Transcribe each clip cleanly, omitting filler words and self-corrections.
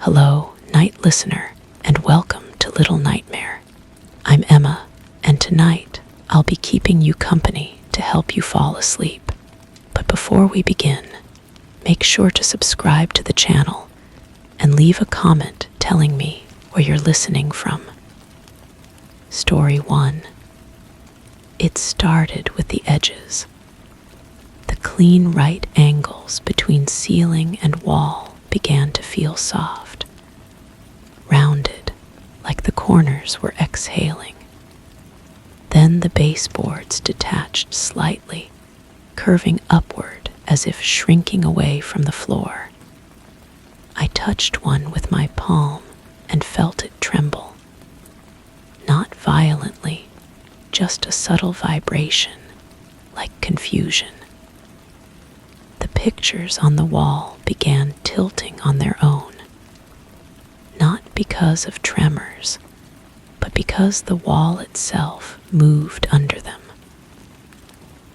Hello, night listener, and welcome to Little Nightmare. I'm Emma, and tonight I'll be keeping you company to help you fall asleep. But before we begin, make sure to subscribe to the channel and leave a comment telling me where you're listening from. Story 1. It started with the edges. The clean right angles between ceiling and wall began to feel soft, rounded, like the corners were exhaling. Then the baseboards detached slightly, curving upward as if shrinking away from the floor. I touched one with my palm and felt it tremble. Not violently, just a subtle vibration, like confusion. The pictures on the wall began tilting on their own, not because of tremors, but because the wall itself moved under them.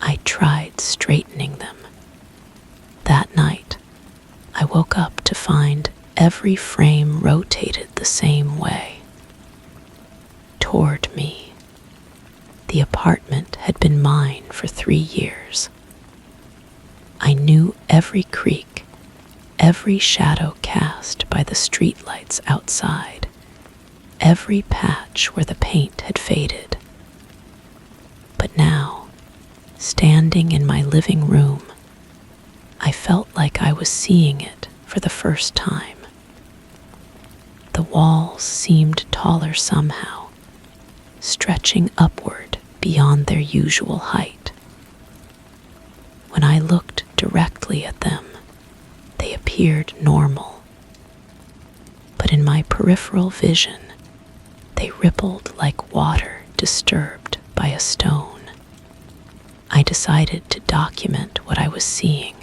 I tried straightening them. That night, I woke up to find every frame rotated the same way, toward me. The apartment had been mine for 3 years. I knew every creak, every shadow cast by the streetlights outside, every patch where the paint had faded. But now, standing in my living room, I felt like I was seeing it for the first time. The walls seemed taller somehow, stretching upward beyond their usual height. When I looked directly at them, they appeared normal. But in my peripheral vision, they rippled like water disturbed by a stone. I decided to document what I was seeing.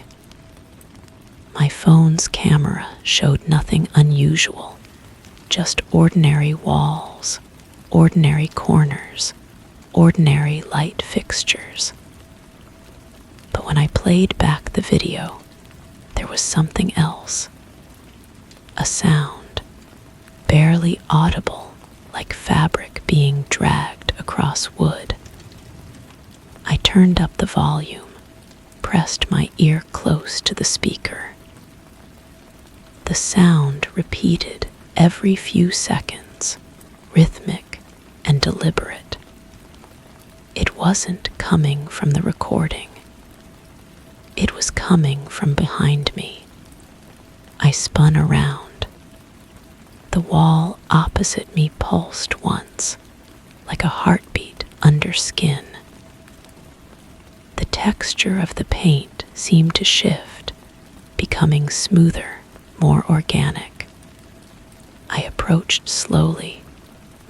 My phone's camera showed nothing unusual, just ordinary walls, ordinary corners, ordinary light fixtures. But when I played back the video, there was something else. A sound, barely audible, like fabric being dragged across wood. I turned up the volume, pressed my ear close to the speaker. The sound repeated every few seconds, rhythmic and deliberate. It wasn't coming from the recording. It was coming from behind me. I spun around. The wall opposite me pulsed once, like a heartbeat under skin. The texture of the paint seemed to shift, becoming smoother, more organic. I approached slowly,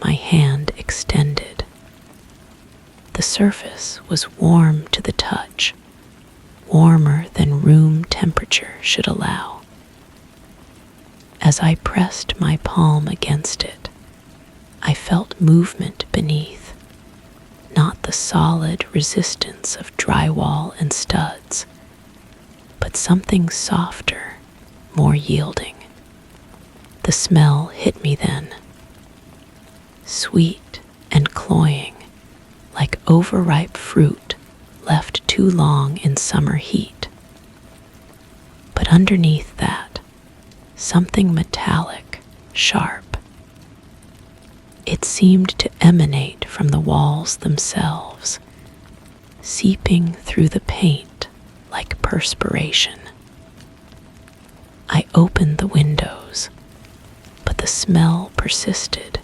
my hand extended. The surface was warm to the touch, warmer than room temperature should allow. As I pressed my palm against it, I felt movement beneath, not the solid resistance of drywall and studs, but something softer, more yielding. The smell hit me then, sweet and cloying, like overripe fruit left too long in summer heat. But underneath that, something metallic, sharp. It seemed to emanate from the walls themselves, seeping through the paint like perspiration. I opened the windows, but the smell persisted,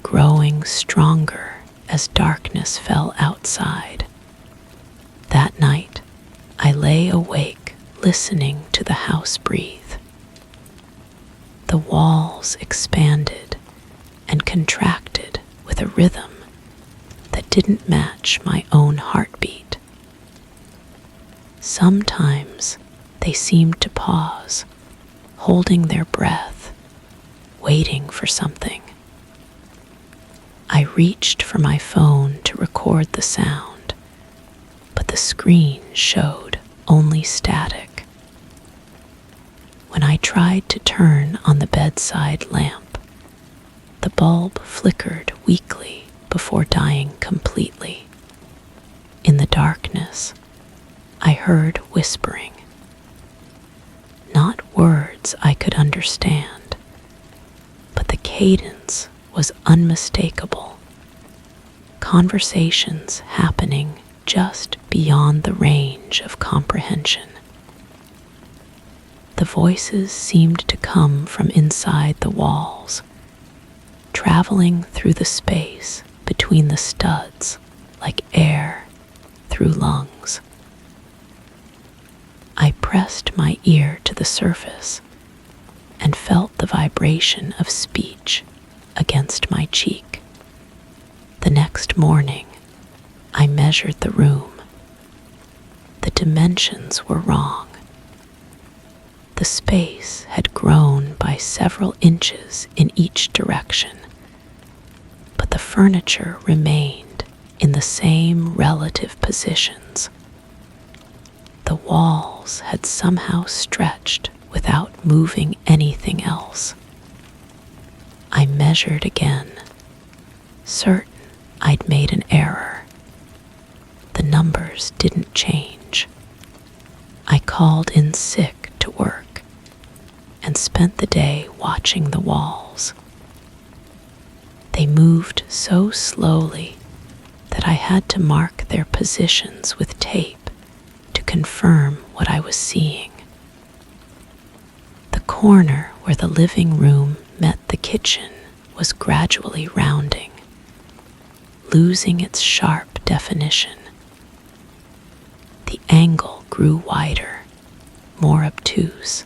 growing stronger as darkness fell outside. That night, I lay awake listening to the house breathe. The walls expanded and contracted with a rhythm that didn't match my own heartbeat. Sometimes they seemed to pause, holding their breath, waiting for something. I reached for my phone to record the sound, but the screen showed only static. When I tried to turn on the bedside lamp, the bulb flickered weakly before dying completely. In the darkness, I heard whispering. Not words I could understand, but the cadence was unmistakable. Conversations happening just beyond the range of comprehension. The voices seemed to come from inside the walls, traveling through the space between the studs like air through lungs. I pressed my ear to the surface and felt the vibration of speech against my cheek. The next morning, I measured the room. The dimensions were wrong. The space had grown by several inches in each direction, but the furniture remained in the same relative positions. The walls had somehow stretched without moving anything else. I measured again, certain I'd made an error. The numbers didn't change. I called in sick to work and spent the day watching the walls. They moved so slowly that I had to mark their positions with tape to confirm what I was seeing. The corner where the living room met the kitchen was gradually rounding, losing its sharp definition. The angle grew wider, more obtuse,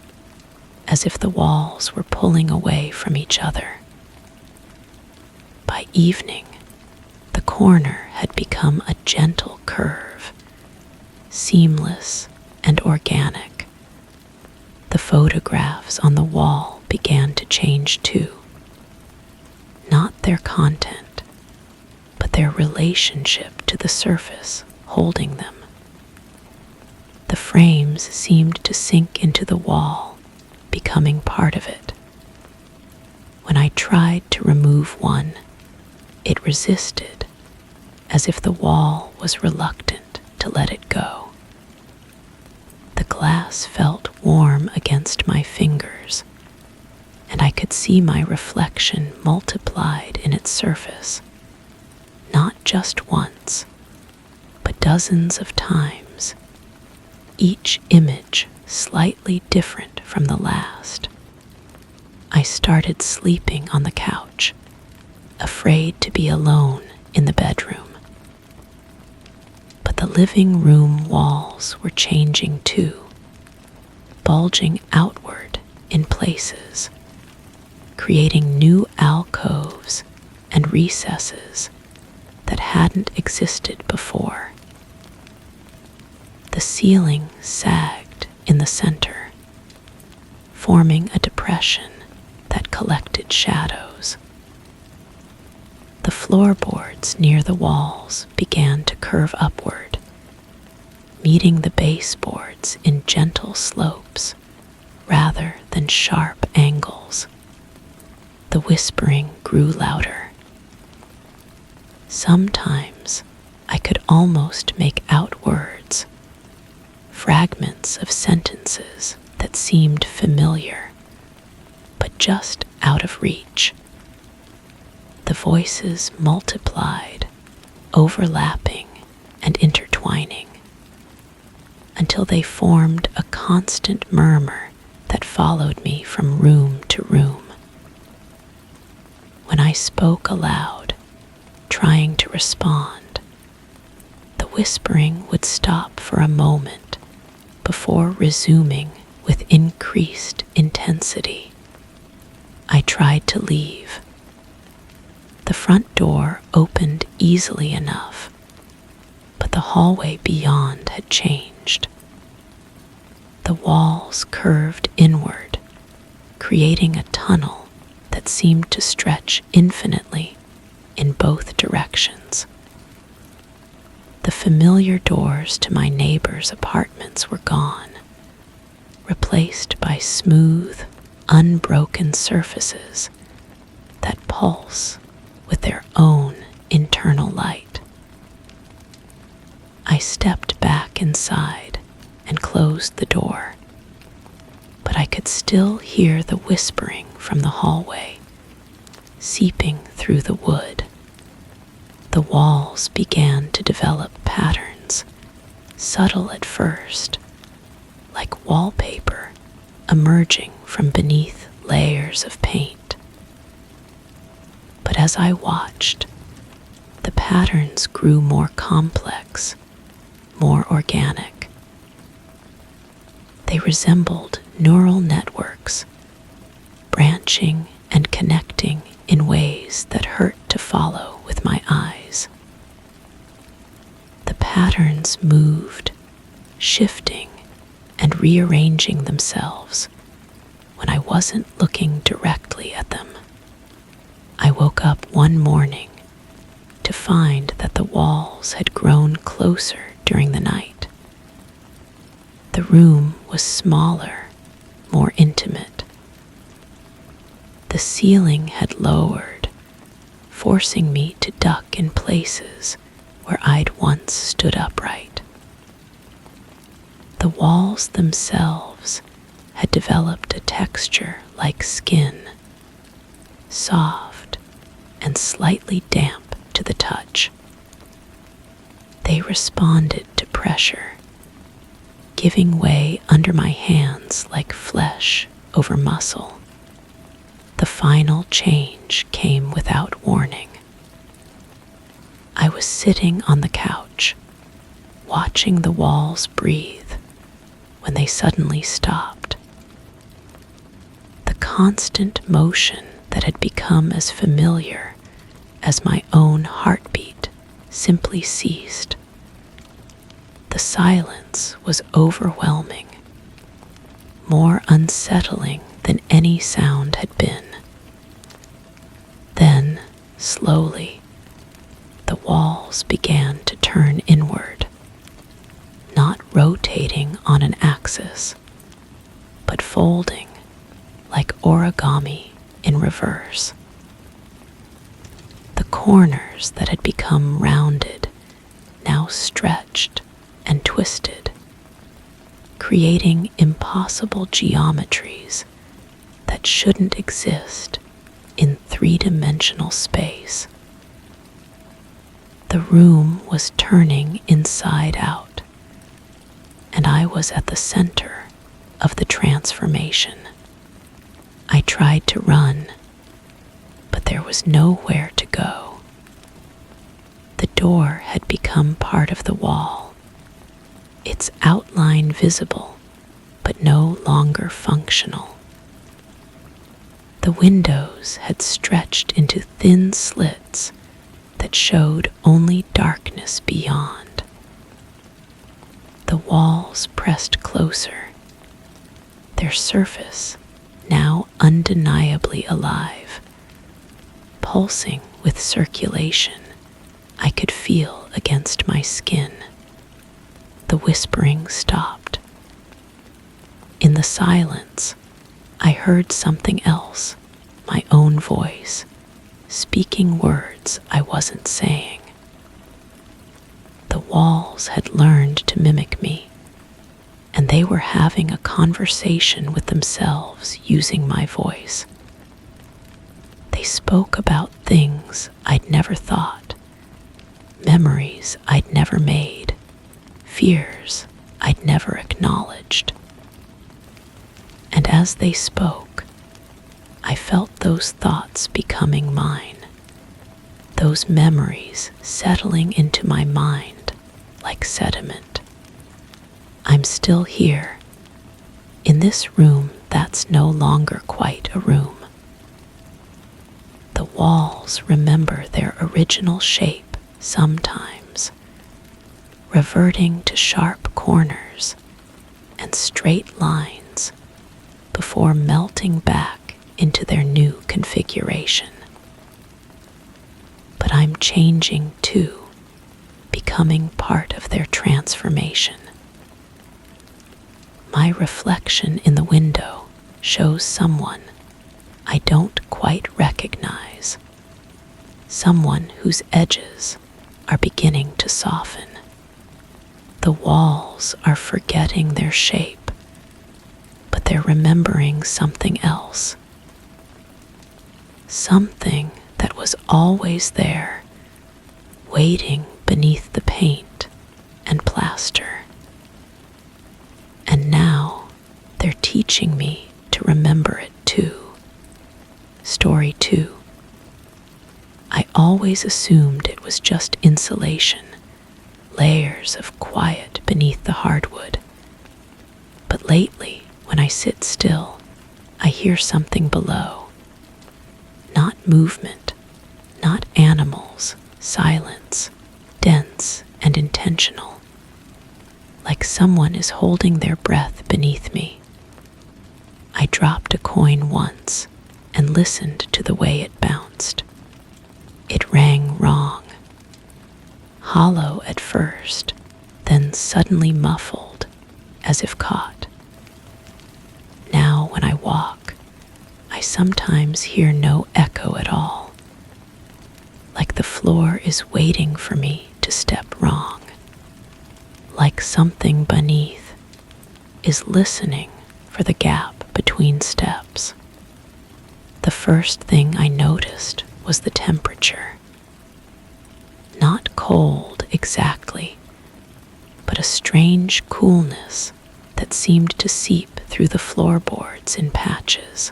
as if the walls were pulling away from each other. By evening, the corner had become a gentle curve, seamless and organic. The photographs on the wall began to change too. Not their content, but their relationship to the surface holding them. The frames seemed to sink into the wall, becoming part of it. When I tried to remove one, it resisted, as if the wall was reluctant to let it go. The glass felt warm against my fingers, and I could see my reflection multiplied in its surface, not just once, but dozens of times, each image slightly different from the last. I started sleeping on the couch, afraid to be alone in the bedroom. But the living room walls were changing too, bulging outward in places, creating new alcoves and recesses that hadn't existed before. The ceiling sagged in the center, forming a depression that collected shadows. The floorboards near the walls began to curve upward, meeting the baseboards in gentle slopes rather than sharp angles. The whispering grew louder. Sometimes I could almost make out words, fragments of sentences that seemed familiar, but just out of reach. The voices multiplied, overlapping and intertwining, until they formed a constant murmur that followed me from room to room. When I spoke aloud, trying to respond, the whispering would stop for a moment before resuming with increased intensity. I tried to leave. The front door opened easily enough, but the hallway beyond had changed. The walls curved inward, creating a tunnel that seemed to stretch infinitely in both directions. The familiar doors to my neighbors' apartments were gone, replaced by smooth, unbroken surfaces that pulse with their own internal light. I stepped back inside and closed the door, but I could still hear the whispering from the hallway, seeping through the wood. The walls began to develop patterns, subtle at first, like wallpaper emerging from beneath layers of paint. But as I watched, the patterns grew more complex, more organic. They resembled neural networks, branching and connecting in ways that hurt to follow with my eyes. The patterns moved, shifting and rearranging themselves when I wasn't looking directly at them. I woke up one morning to find that the walls had grown closer during the night. The room was smaller, more intimate. The ceiling had lowered, forcing me to duck in places where I'd once stood upright. The walls themselves had developed a texture like skin, soft and slightly damp to the touch. They responded to pressure, giving way under my hands like flesh over muscle. The final change came without warning. I was sitting on the couch, watching the walls breathe, when they suddenly stopped. The constant motion that had become as familiar as my own heartbeat simply ceased. The silence was overwhelming, more unsettling than any sound had been. Then, slowly, the walls began to turn inward, not rotating on an axis, but folding like origami in reverse. The corners that had become rounded now stretched and twisted, creating impossible geometries that shouldn't exist in three-dimensional space. The room was turning inside out, and I was at the center of the transformation. I tried to run, but there was nowhere to go. The door had become part of the wall, its outline visible, but no longer functional. The windows had stretched into thin slits that showed only darkness beyond. The walls pressed closer, their surface now undeniably alive, pulsing with circulation I could feel against my skin. The whispering stopped. In the silence, I heard something else, my own voice, speaking words I wasn't saying. The walls had learned to mimic me, and they were having a conversation with themselves using my voice. They spoke about things I'd never thought, memories I'd never made, fears I'd never acknowledged. And as they spoke, I felt those thoughts becoming mine, those memories settling into my mind like sediment. I'm still here, in this room that's no longer quite a room. The walls remember their original shape sometimes, reverting to sharp corners and straight lines before melting back into their new configuration. But I'm changing too, becoming part of their transformation. My reflection in the window shows someone I don't quite recognize, someone whose edges are beginning to soften. The walls are forgetting their shape, but they're remembering something else. Something that was always there, waiting beneath the paint and plaster. And now they're teaching me to remember it too. Story 2. I always assumed it was just insulation, layers of quiet beneath the hardwood. But lately, when I sit still, I hear something below. Not movement, not animals, silence, dense and intentional. Like someone is holding their breath beneath me. I dropped a coin once and listened to the way it bounced. It rang wrong, hollow at first, then suddenly muffled, as if caught. Now when I walk, I sometimes hear no echo at all, like the floor is waiting for me to step wrong, like something beneath is listening for the gap between steps. The first thing I noticed was the temperature. Not cold exactly, but a strange coolness that seemed to seep through the floorboards in patches.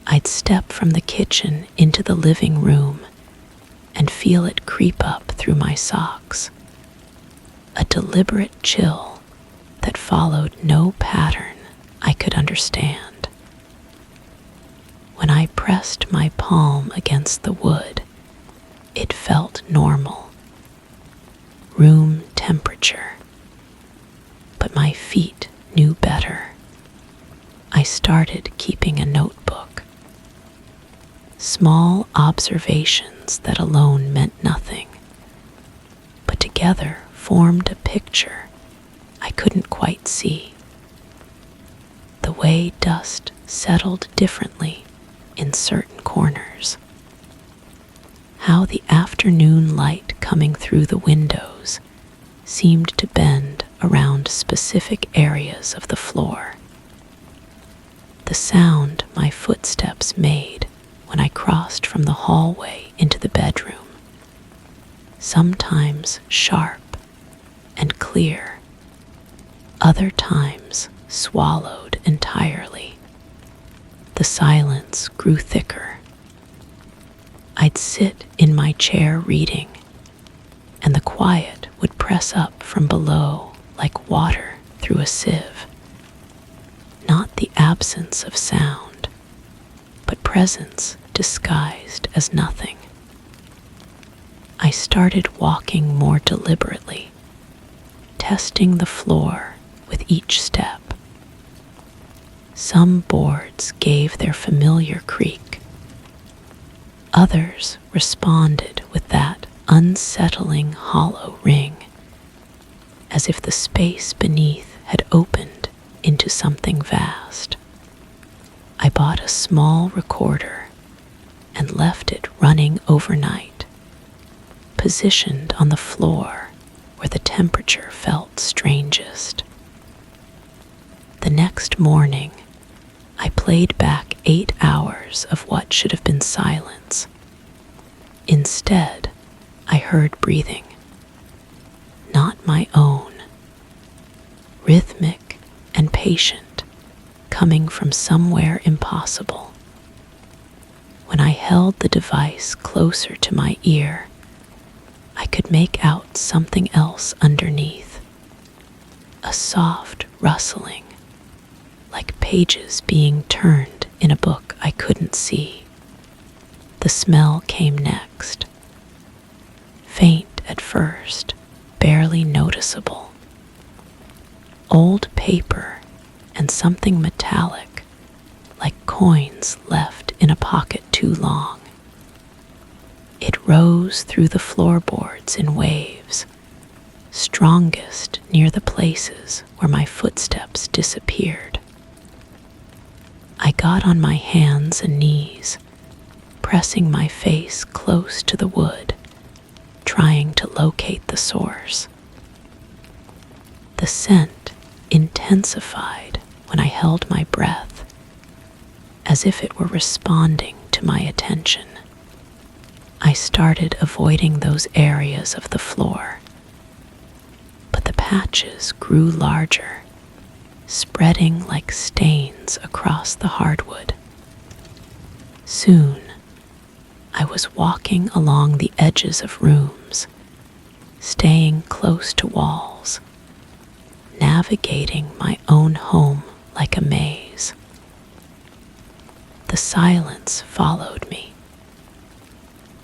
I'd step from the kitchen into the living room and feel it creep up through my socks. A deliberate chill that followed no pattern I could understand. When I pressed my palm against the wood, it felt normal, room temperature. But my feet knew better. I started keeping a notebook. Small observations that alone meant nothing, but together formed a picture I couldn't quite see. The way dust settled differently in certain corners. How the afternoon light coming through the windows seemed to bend around specific areas of the floor. The sound my footsteps made when I crossed from the hallway into the bedroom, sometimes sharp and clear, other times swallowed entirely. The silence grew thicker. I'd sit in my chair reading, and the quiet would press up from below like water through a sieve. Not the absence of sound, but presence disguised as nothing. I started walking more deliberately, testing the floor with each step. Some boards gave their familiar creak. Others responded with that unsettling hollow ring, as if the space beneath had opened into something vast. I bought a small recorder and left it running overnight, positioned on the floor where the temperature felt strangest. The next morning, I played back 8 hours of what should have been silence. Instead, I heard breathing. Not my own. Rhythmic and patient, coming from somewhere impossible. When I held the device closer to my ear, I could make out something else underneath. A soft rustling, like pages being turned in a book I couldn't see. The smell came next. Faint at first, barely noticeable. Old paper and something metallic, like coins left in a pocket too long. It rose through the floorboards in waves, strongest near the places where my footsteps disappeared. I got on my hands and knees, pressing my face close to the wood, trying to locate the source. The scent intensified when I held my breath, as if it were responding to my attention. I started avoiding those areas of the floor, but the patches grew larger, spreading like stains across the hardwood. Soon, I was walking along the edges of rooms, staying close to walls, navigating my own home like a maze. The silence followed me.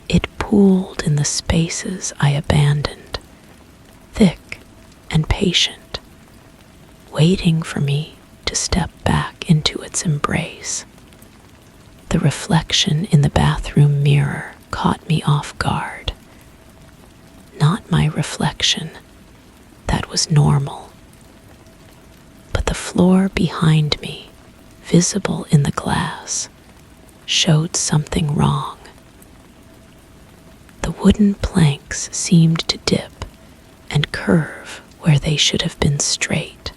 It pooled in the spaces I abandoned, thick and patient, waiting for me to step back into its embrace. The reflection in the bathroom mirror caught me off guard. Not my reflection, that was normal, but the floor behind me, visible in the glass, showed something wrong. The wooden planks seemed to dip and curve where they should have been straight.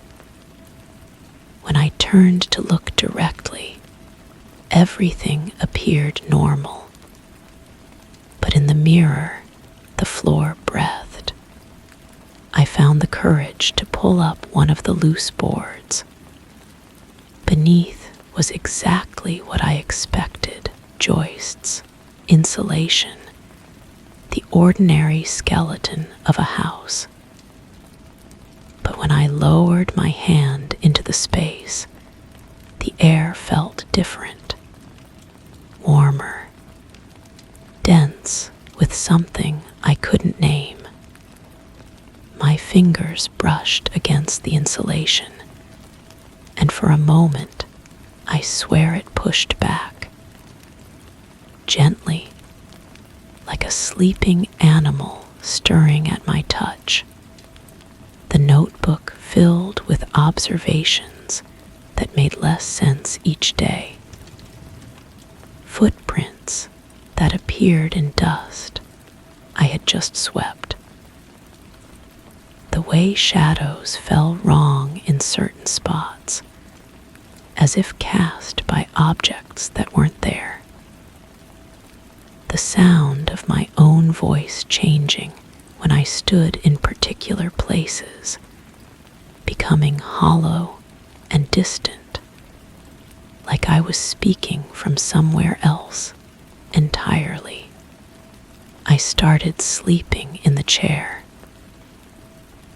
When I turned to look directly, everything appeared normal. But in the mirror, the floor breathed. I found the courage to pull up one of the loose boards. Beneath was exactly what I expected: joists, insulation, the ordinary skeleton of a house. But when I lowered my hand into the space, the air felt different, warmer, dense with something I couldn't name. My fingers brushed against the insulation, and for a moment, I swear it pushed back, gently, like a sleeping animal stirring at my touch. The notebook filled with observations that made less sense each day. Footprints that appeared in dust I had just swept. The way shadows fell wrong in certain spots, as if cast by objects that weren't there. The sound of my own voice changing when I stood in particular places, becoming hollow and distant, like I was speaking from somewhere else entirely. I started sleeping in the chair.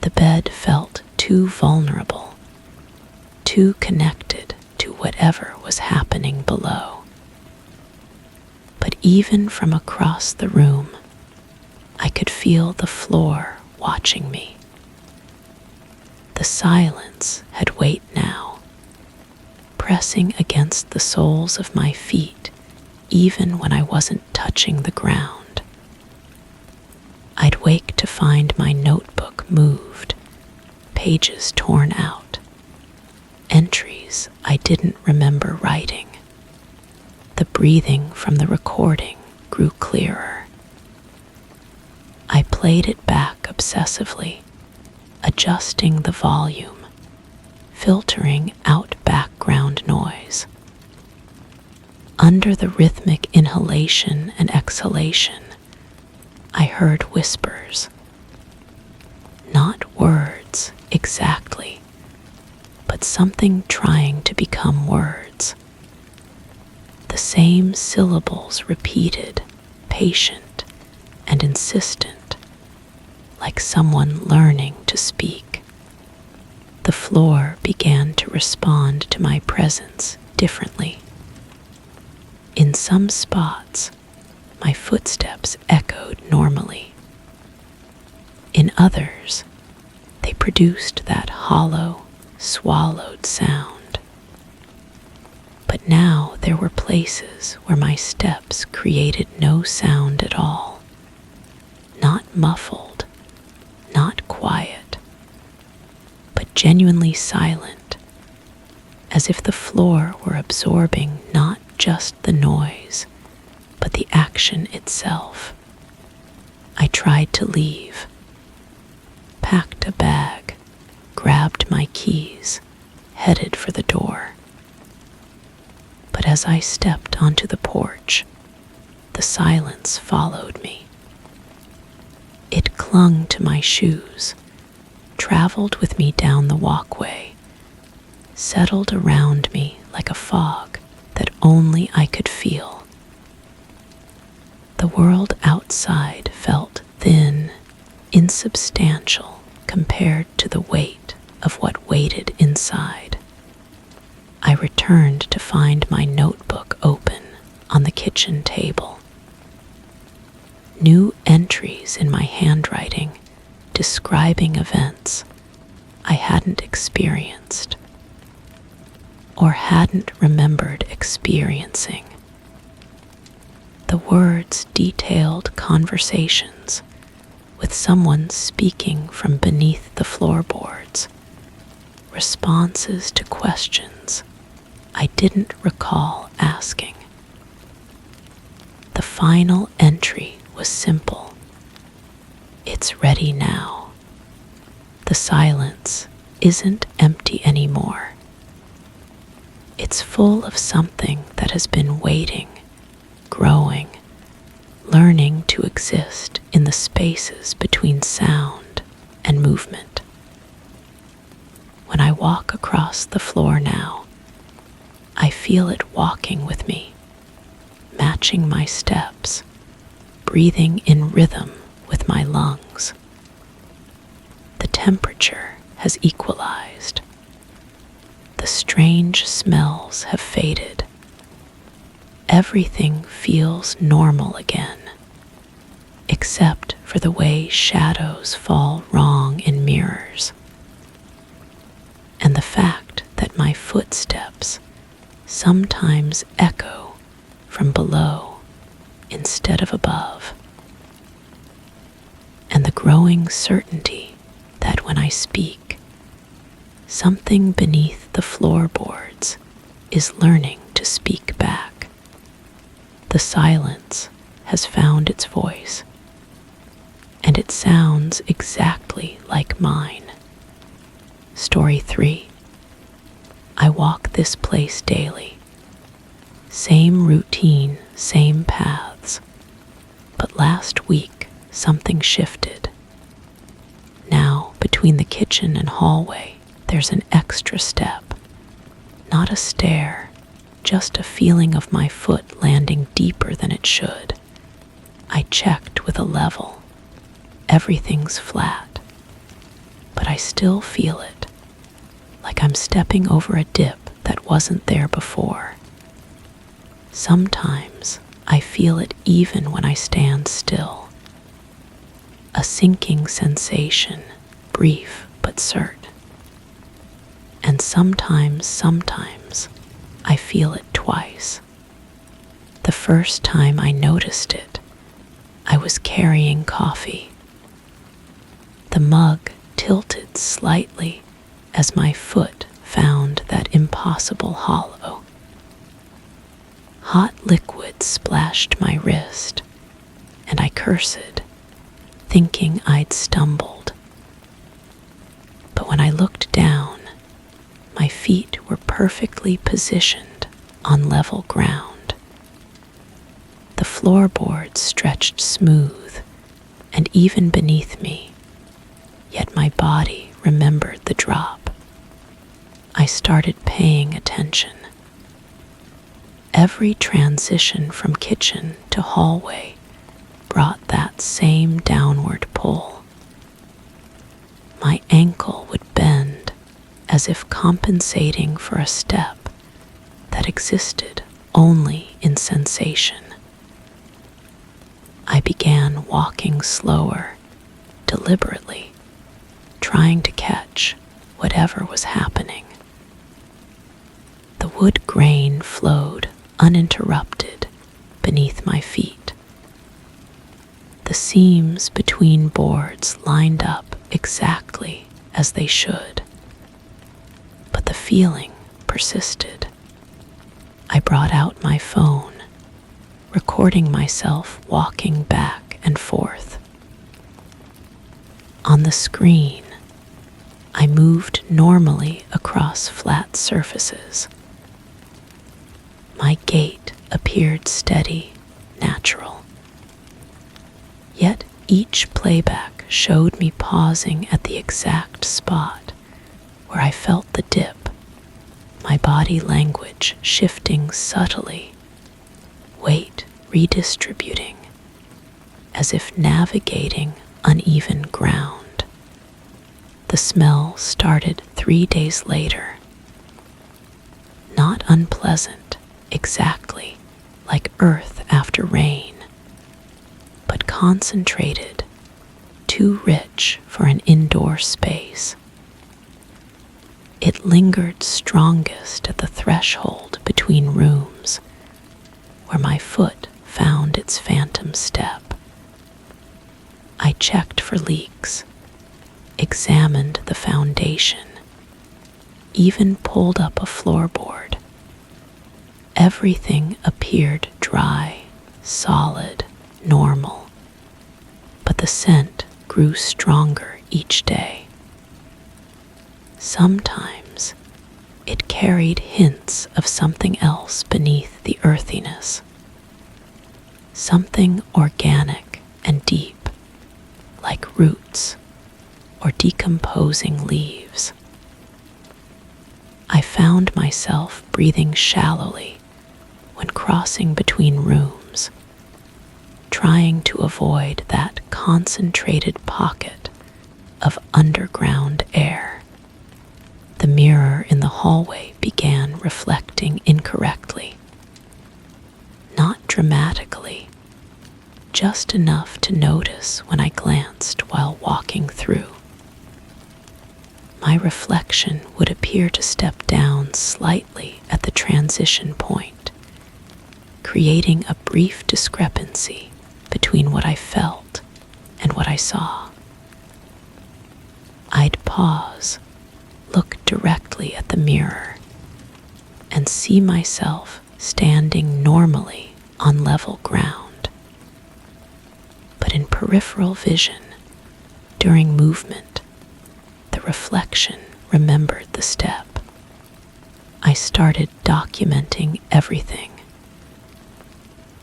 The bed felt too vulnerable, too connected to whatever was happening below. But even from across the room, I could feel the floor watching me. The silence had weight now, pressing against the soles of my feet even when I wasn't touching the ground. I'd wake to find my notebook moved, pages torn out, entries I didn't remember writing. The breathing from the recording grew clearer. I played it back obsessively, adjusting the volume, filtering out background noise. Under the rhythmic inhalation and exhalation, I heard whispers. Not words exactly, but something trying to become words. The same syllables repeated, patient and insistent, like someone learning to speak. The floor began to respond to my presence differently. In some spots, my footsteps echoed normally. In others, they produced that hollow, swallowed sound. But now there were places where my steps created no sound at all. Not muffled, not quiet, genuinely silent, as if the floor were absorbing not just the noise, but the action itself. I tried to leave, packed a bag, grabbed my keys, headed for the door. But as I stepped onto the porch, the silence followed me. It clung to my shoes, traveled with me down the walkway, settled around me like a fog that only I could feel. The world outside felt thin, insubstantial compared to the weight of what waited inside. I returned to find my notebook open on the kitchen table. New entries in my handwriting describing events I hadn't experienced or hadn't remembered experiencing. The words detailed conversations with someone speaking from beneath the floorboards, responses to questions I didn't recall asking. The final entry was simple. It's ready now. The silence isn't empty anymore. It's full of something that has been waiting, growing, learning to exist in the spaces between sound and movement. When I walk across the floor now, I feel it walking with me, matching my steps, breathing in rhythm with my lungs. The temperature has equalized. The strange smells have faded. Everything feels normal again, except for the way shadows fall wrong in mirrors, and the fact that my footsteps sometimes echo from below instead of above, and the growing certainty that when I speak, something beneath the floorboards is learning to speak back. The silence has found its voice, and it sounds exactly like mine. Story 3. I walk this place daily. Same routine, same paths. But last week, something shifted. Now, between the kitchen and hallway, there's an extra step. Not a stair, just a feeling of my foot landing deeper than it should. I checked with a level. Everything's flat. But I still feel it, like I'm stepping over a dip that wasn't there before. Sometimes I feel it even when I stand still. A sinking sensation, brief but certain. And sometimes, I feel it twice. The first time I noticed it, I was carrying coffee. The mug tilted slightly as my foot found that impossible hollow. Hot liquid splashed my wrist, and I cursed, thinking I'd stumbled. But when I looked down, my feet were perfectly positioned on level ground. The floorboards stretched smooth and even beneath me, yet my body remembered the drop. I started paying attention. Every transition from kitchen to hallway brought that same downward pull. My ankle would bend as if compensating for a step that existed only in sensation. I began walking slower, deliberately, trying to catch whatever was happening. The wood grain flowed uninterrupted beneath my feet. The seams between boards lined up exactly as they should. feeling persisted. I brought out my phone, recording myself walking back and forth. On the screen, I moved normally across flat surfaces. My gait appeared steady, natural. Yet each playback showed me pausing at the exact spot where I felt the dip, my body language shifting subtly, weight redistributing, as if navigating uneven ground. The smell started 3 days later. Not unpleasant, exactly like earth after rain, but concentrated, too rich for an indoor space. It lingered strongest at the threshold between rooms, where my foot found its phantom step. I checked for leaks, examined the foundation, even pulled up a floorboard. Everything appeared dry, solid, normal, but the scent grew stronger each day. Sometimes it carried hints of something else beneath the earthiness, something organic and deep, like roots or decomposing leaves. I found myself breathing shallowly when crossing between rooms, trying to avoid that concentrated pocket of underground air. The mirror in the hallway began reflecting incorrectly. Not dramatically, just enough to notice when I glanced while walking through. My reflection would appear to step down slightly at the transition point, creating a brief discrepancy between what I felt and what I saw. I'd pause, look directly at the mirror, and see myself standing normally on level ground. But in peripheral vision, during movement, the reflection remembered the step. I started documenting everything.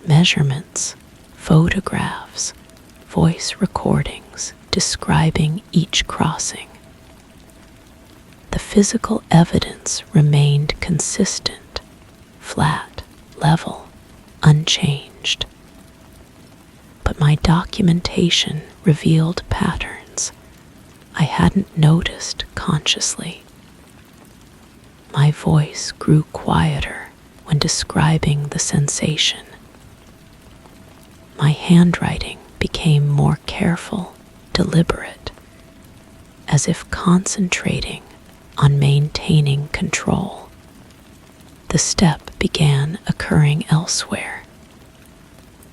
Measurements, photographs, voice recordings describing each crossing. The physical evidence remained consistent, flat, level, unchanged. But my documentation revealed patterns I hadn't noticed consciously. My voice grew quieter when describing the sensation. My handwriting became more careful, deliberate, as if concentrating on maintaining control. The step began occurring elsewhere,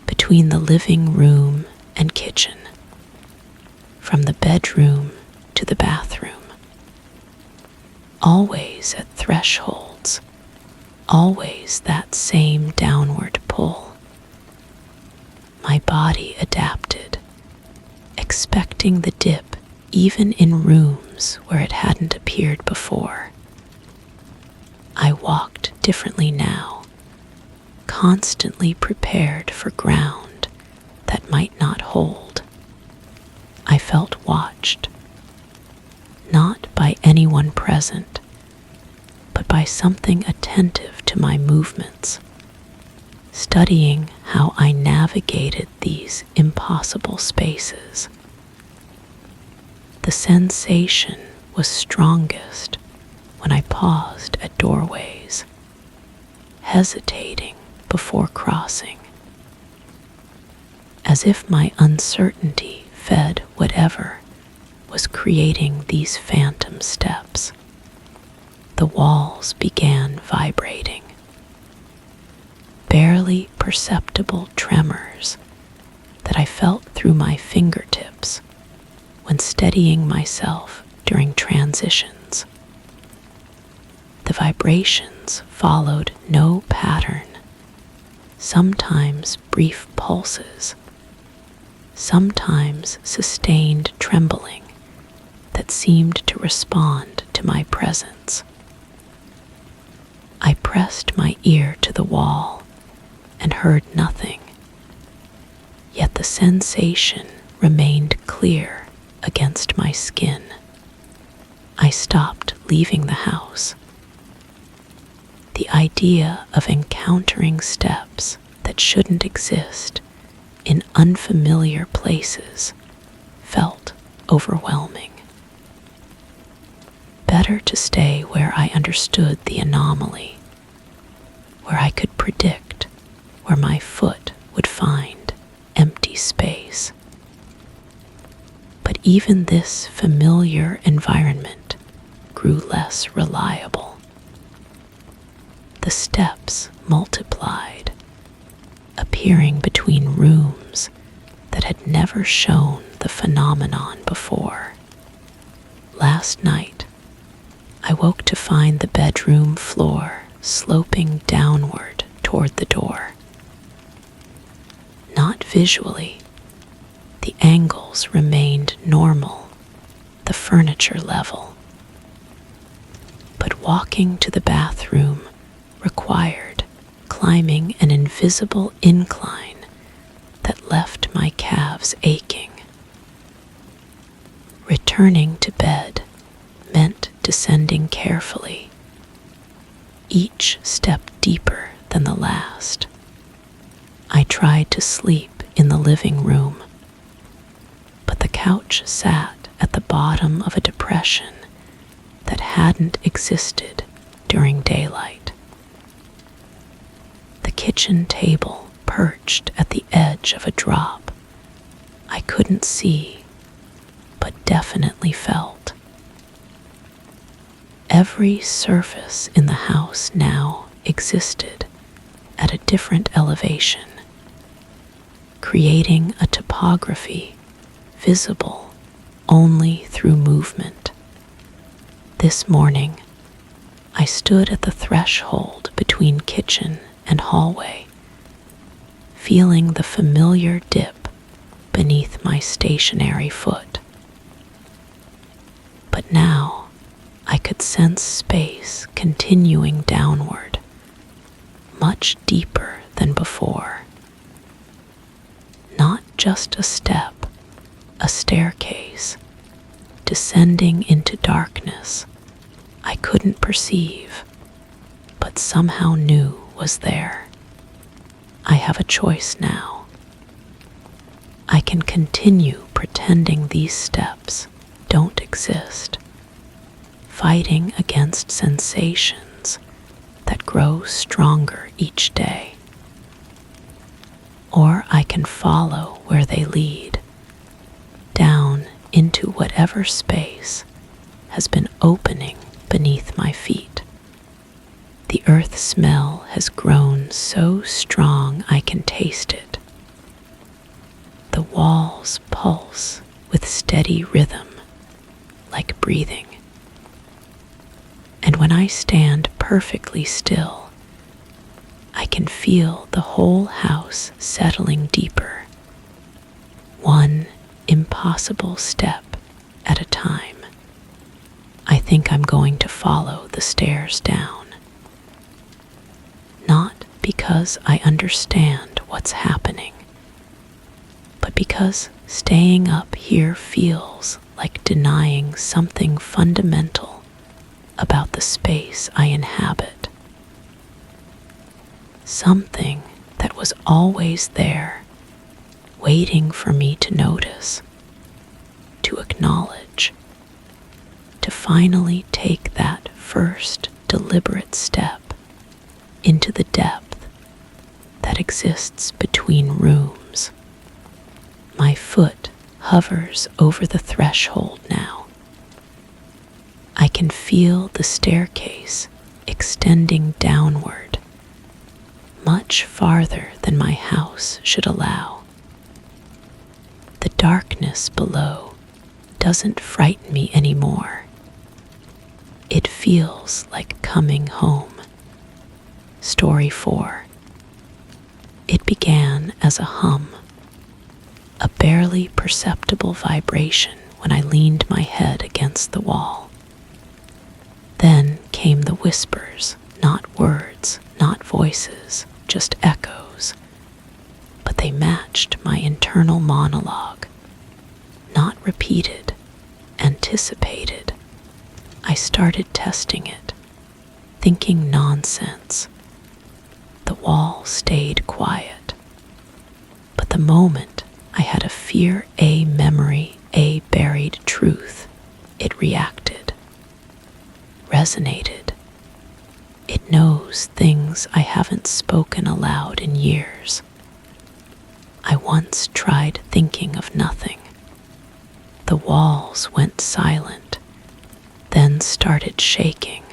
between the living room and kitchen, from the bedroom to the bathroom. Always at thresholds, always that same downward pull. My body adapted, expecting the dip even in rooms where it hadn't appeared before. I walked differently now, constantly prepared for ground that might not hold. I felt watched, not by anyone present, but by something attentive to my movements, studying how I navigated these impossible spaces. The sensation was strongest when I paused at doorways, hesitating before crossing, as if my uncertainty fed whatever was creating these phantom steps. The walls began vibrating. Barely perceptible tremors that I felt through my fingertips when steadying myself during transitions. The vibrations followed no pattern, sometimes brief pulses, sometimes sustained trembling that seemed to respond to my presence. I pressed my ear to the wall and heard nothing, yet the sensation remained clear against my skin. I stopped leaving the house. The idea of encountering steps that shouldn't exist in unfamiliar places felt overwhelming. Better to stay where I understood the anomaly, where I could predict where my foot would find empty space. But even this familiar environment grew less reliable. The steps multiplied, appearing between rooms that had never shown the phenomenon before. Last night, I woke to find the bedroom floor sloping downward toward the door. Not visually, the angles remained normal, the furniture level. But walking to the bathroom required climbing an invisible incline that left my calves aching. Returning to bed meant descending carefully, each step deeper than the last. I tried to sleep in the living room, but the couch sat at the bottom of a depression that hadn't existed during daylight. The kitchen table perched at the edge of a drop I couldn't see, but definitely felt. Every surface in the house now existed at a different elevation, creating a topography visible only through movement. This morning, I stood at the threshold between kitchen and hallway, feeling the familiar dip beneath my stationary foot. But now I could sense space continuing downward, much deeper than before. Not just a step, a staircase, descending into darkness I couldn't perceive, but somehow knew was there. I have a choice now. I can continue pretending these steps don't exist, fighting against sensations that grow stronger each day. Or I can follow where they lead, down into whatever space has been opening beneath my feet. The earth smell has grown so strong I can taste it. The walls pulse with steady rhythm, like breathing. And when I stand perfectly still, I can feel the whole house settling deeper, one impossible step at a time. I think I'm going to follow the stairs down. Not because I understand what's happening, but because staying up here feels like denying something fundamental about the space I inhabit. Something that was always there, waiting for me to notice, to acknowledge, to finally take that first deliberate step into the depth that exists between rooms. My foot hovers over the threshold now. I can feel the staircase extending downward, much farther than my house should allow. The darkness below doesn't frighten me anymore. It feels like coming home. Story 4. It began as a hum, a barely perceptible vibration when I leaned my head against the wall. Then came the whispers, not words, not voices, just echoes. But they matched my internal monologue, not repeated, anticipated. I started testing it, thinking nonsense. The wall stayed quiet. But the moment I had a fear, a memory, a buried truth, it reacted, resonated. It knows things I haven't spoken aloud in years. I once tried thinking of nothing. The walls went silent, then started shaking.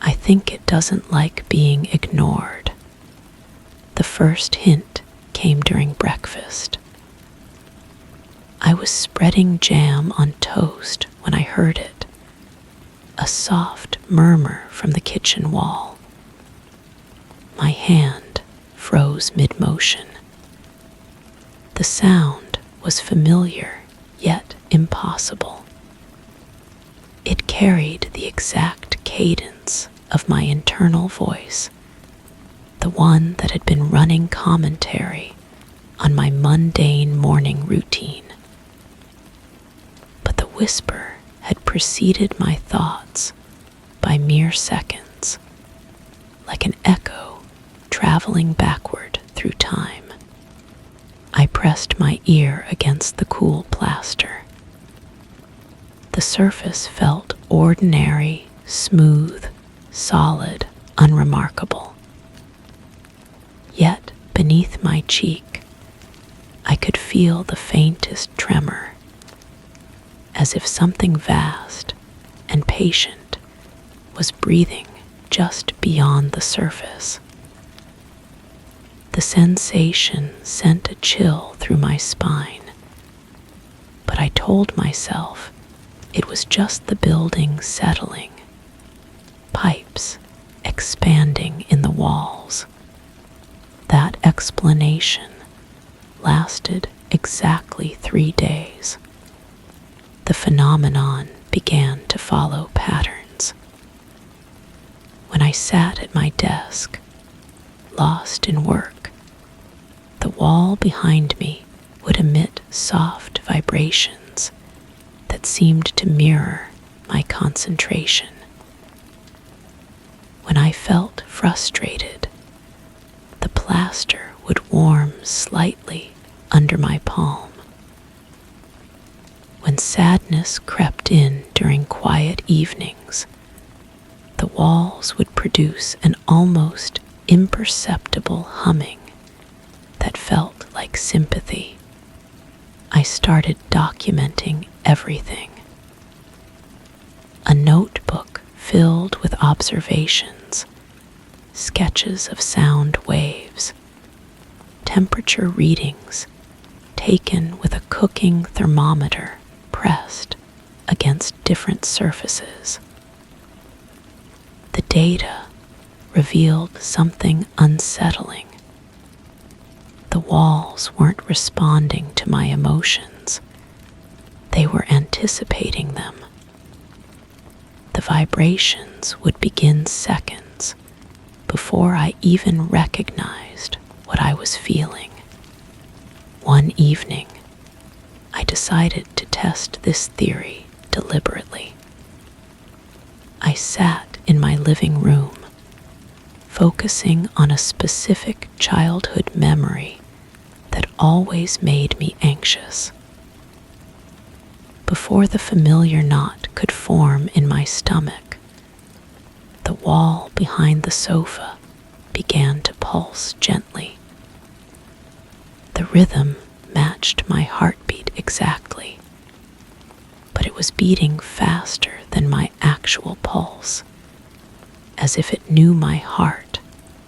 I think it doesn't like being ignored. The first hint came during breakfast. I was spreading jam on toast when I heard it, a soft murmur from the kitchen wall. My hand froze mid-motion. The sound was familiar, yet impossible. It carried the exact cadence of my internal voice, the one that had been running commentary on my mundane morning routine. But the whisper had preceded my thoughts by mere seconds, like an echo traveling backward through time. I pressed my ear against the cool plaster. The surface felt ordinary, smooth, solid, unremarkable. Yet beneath my cheek, I could feel the faintest tremor, as if something vast and patient was breathing just beyond the surface. The sensation sent a chill through my spine, but I told myself it was just the building settling, pipes expanding in the walls. That explanation lasted exactly 3 days. The phenomenon began to follow patterns. When I sat at my desk, lost in work, the wall behind me would emit soft vibrations that seemed to mirror my concentration. When I felt frustrated, the plaster would warm slightly under my palm. When sadness crept in during quiet evenings, the walls would produce an almost imperceptible humming that felt like sympathy. I started documenting everything. A notebook filled with observations, sketches of sound waves, temperature readings taken with a cooking thermometer pressed against different surfaces. The data revealed something unsettling. The walls weren't responding to my emotions. They were anticipating them. The vibrations would begin seconds before I even recognized what I was feeling. One evening, I decided to test this theory deliberately. I sat in my living room, focusing on a specific childhood memory that always made me anxious. Before the familiar knot could form in my stomach, the wall behind the sofa began to pulse gently. The rhythm matched my heartbeat exactly, but it was beating faster than my actual pulse, as if it knew my heart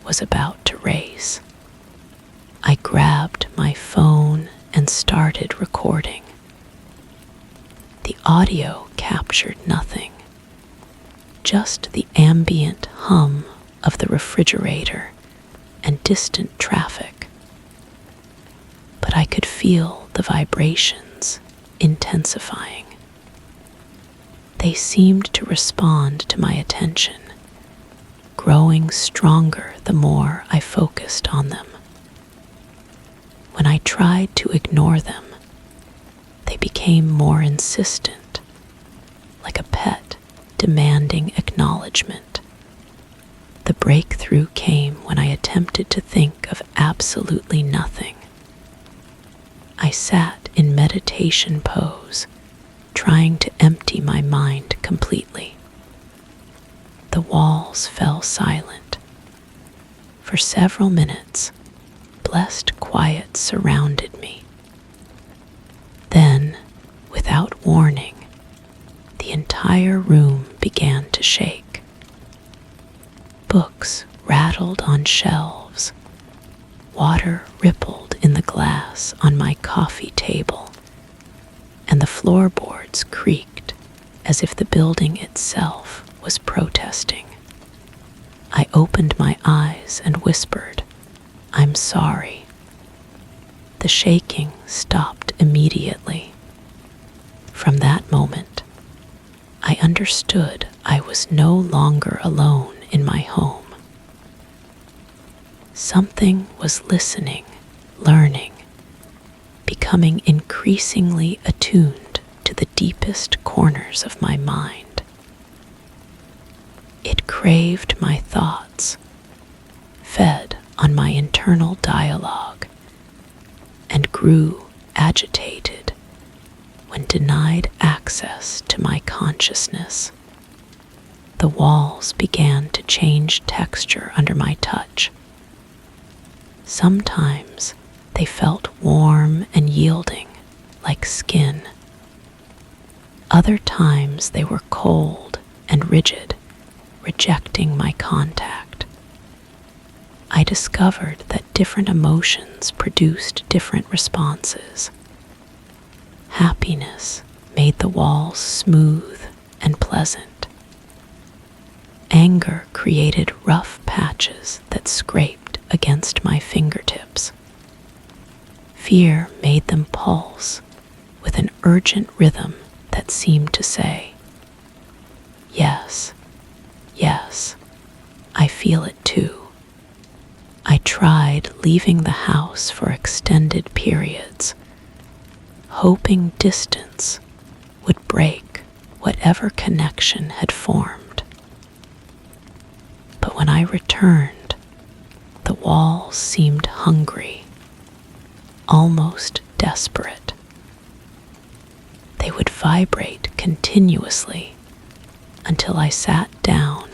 was about to race. I grabbed my phone and started recording. The audio captured nothing, just the ambient hum of the refrigerator and distant traffic, but I could feel the vibrations intensifying. They seemed to respond to my attention, growing stronger the more I focused on them. When I tried to ignore them, they became more insistent, like a pet demanding acknowledgement. The breakthrough came when I attempted to think of absolutely nothing. I sat in meditation pose, trying to empty my mind completely. The walls fell silent. For several minutes, blessed quiet surrounded me. Then, without warning, the entire room began to shake. Books rattled on shelves. Water rippled in the glass on my coffee table, and the floorboards creaked as if the building itself was protesting. I opened my eyes and whispered, "I'm sorry." The shaking stopped immediately. From that moment, I understood I was no longer alone in my home. Something was listening, learning, becoming increasingly attuned to the deepest corners of my mind. It craved my thoughts, fed on my internal dialogue, and grew agitated when denied access to my consciousness. The walls began to change texture under my touch. Sometimes they felt warm and yielding, like skin. Other times they were cold and rigid, rejecting my contact. I discovered that different emotions produced different responses. Happiness made the walls smooth and pleasant. Anger created rough patches that scraped against my fingertips. Fear made them pulse with an urgent rhythm that seemed to say, "Yes, yes, I feel it too." I tried leaving the house for extended periods, hoping distance would break whatever connection had formed. But when I returned, the walls seemed hungry, almost desperate. They would vibrate continuously until I sat down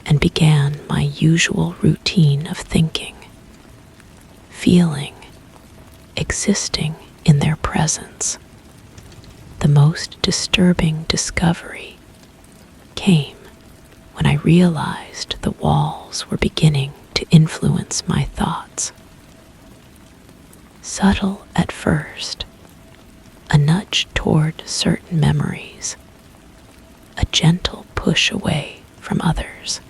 and began my usual routine of thinking, feeling, existing in their presence. The most disturbing discovery came when I realized the walls were beginning to influence my thoughts. Subtle at first, a nudge toward certain memories, a gentle push away from others.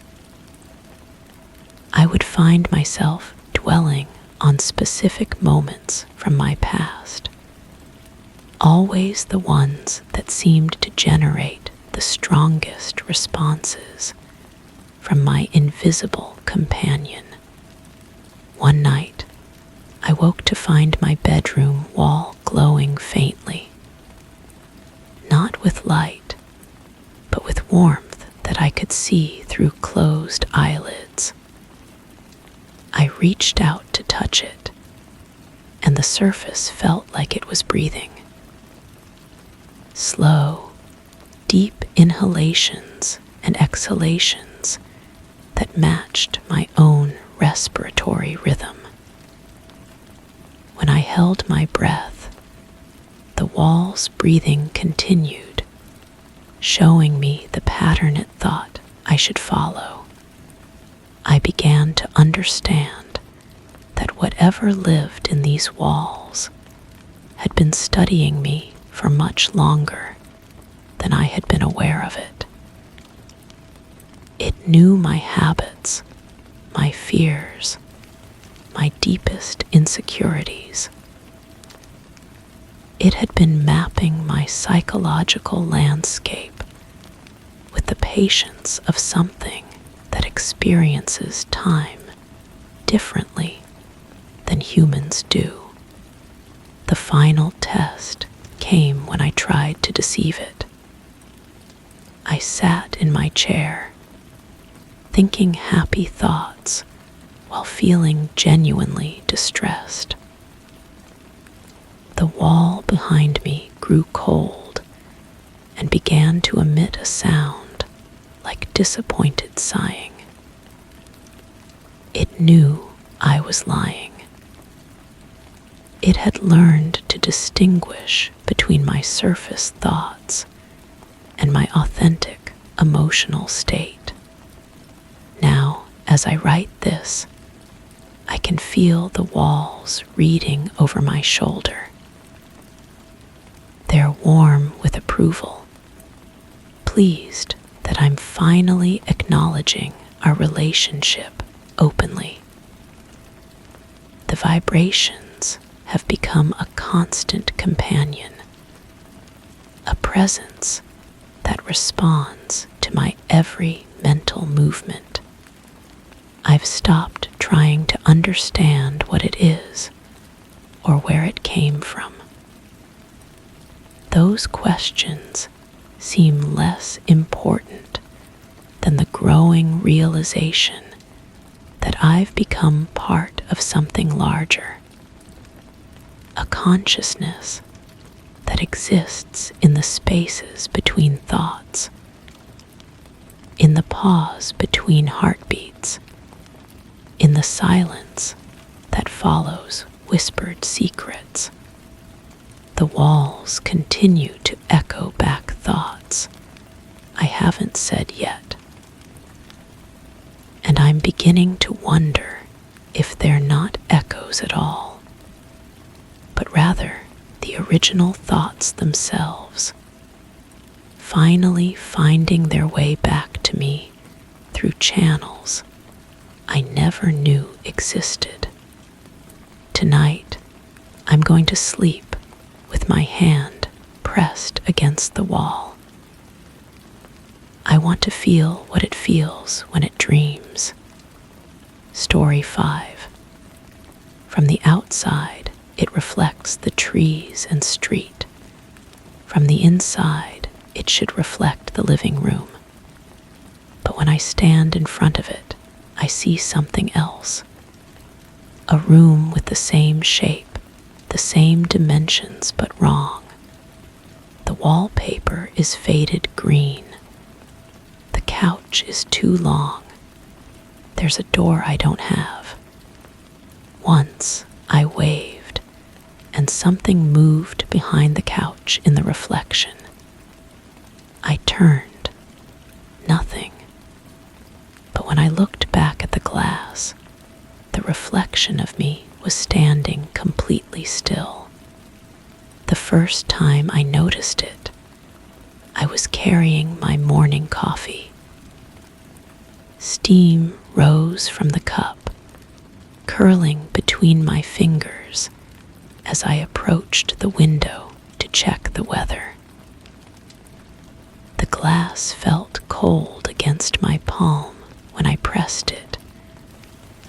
I would find myself dwelling on specific moments from my past, always the ones that seemed to generate the strongest responses from my invisible companion. One night, I woke to find my bedroom wall glowing faintly, not with light, but with warmth that I could see through closed eyelids. I reached out to touch it, and the surface felt like it was breathing. Slow, deep inhalations and exhalations that matched my own respiratory rhythm. When I held my breath, the wall's breathing continued, showing me the pattern it thought I should follow. I began to understand that whatever lived in these walls had been studying me for much longer than I had been aware of it. It knew my habits, my fears, my deepest insecurities. It had been mapping my psychological landscape with the patience of something that experiences time differently than humans do. The final test came when I tried to deceive it. I sat in my chair, thinking happy thoughts while feeling genuinely distressed. The wall behind me grew cold and began to emit a sound like disappointed sighing. It knew I was lying. It had learned to distinguish between my surface thoughts and my authentic emotional state. Now, as I write this, I can feel the walls reading over my shoulder. They're warm with approval, pleased that I'm finally acknowledging our relationship openly. The vibrations have become a constant companion, a presence that responds to my every mental movement. I've stopped trying to understand what it is or where it came from. Those questions seem less important than the growing realization that I've become part of something larger, a consciousness that exists in the spaces between thoughts, in the pause between heartbeats, in the silence that follows whispered secrets. The walls continue to echo back thoughts I haven't said yet. And I'm beginning to wonder if they're not echoes at all, but rather the original thoughts themselves, finally finding their way back to me through channels I never knew existed. Tonight, I'm going to sleep with my hand pressed against the wall. I want to feel what it feels when it dreams. Story 5. From the outside, it reflects the trees and street. From the inside, it should reflect the living room. But when I stand in front of it, I see something else. A room with the same shape, the same dimensions, but wrong. The wallpaper is faded green. The couch is too long. There's a door I don't have. Once I waved, and something moved behind the couch in the reflection. I turned. Nothing. But when I looked back at the glass, the reflection of me was standing completely still. The first time I noticed it, I was carrying my morning coffee. Steam rose from the cup, curling between my fingers as I approached the window to check the weather. The glass felt cold against my palm when I pressed it,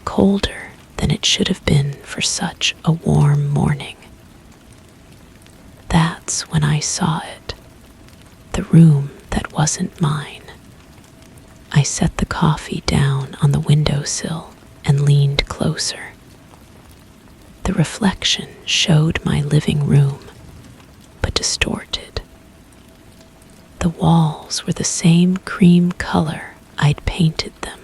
colder than it should have been for such a warm morning. That's when I saw it, the room that wasn't mine. I set the coffee down on the windowsill and leaned closer. The reflection showed my living room, but distorted. The walls were the same cream color I'd painted them,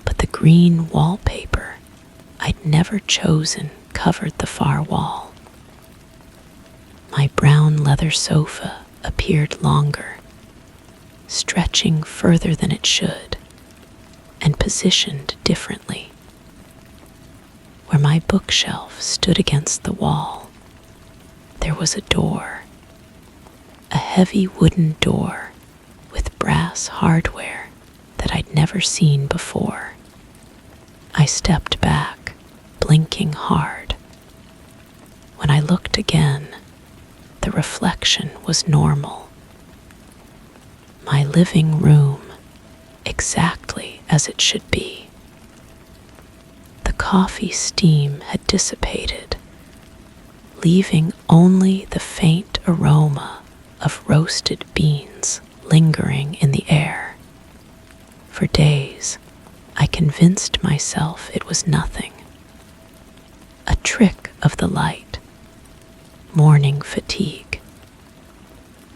but the green wallpaper I'd never chosen covered the far wall. My brown leather sofa appeared longer, stretching further than it should, and positioned differently. Where my bookshelf stood against the wall, there was a door, a heavy wooden door with brass hardware never seen before. I stepped back, blinking hard. When I looked again, the reflection was normal. My living room, exactly as it should be. The coffee steam had dissipated, leaving only the faint aroma of roasted beans lingering in the air. For days, I convinced myself it was nothing. A trick of the light, morning fatigue.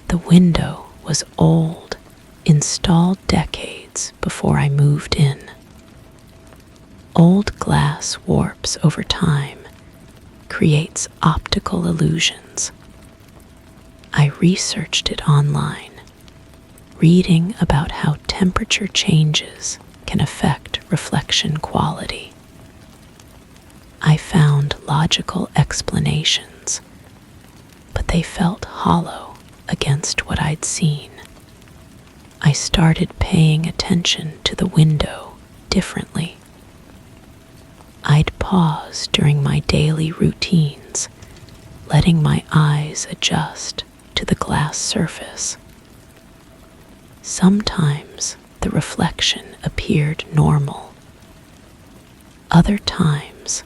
The window was old, installed decades before I moved in. Old glass warps over time, creates optical illusions. I researched it online, reading about how temperature changes can affect reflection quality. I found logical explanations, but they felt hollow against what I'd seen. I started paying attention to the window differently. I'd pause during my daily routines, letting my eyes adjust to the glass surface. Sometimes the reflection appeared normal. Other times,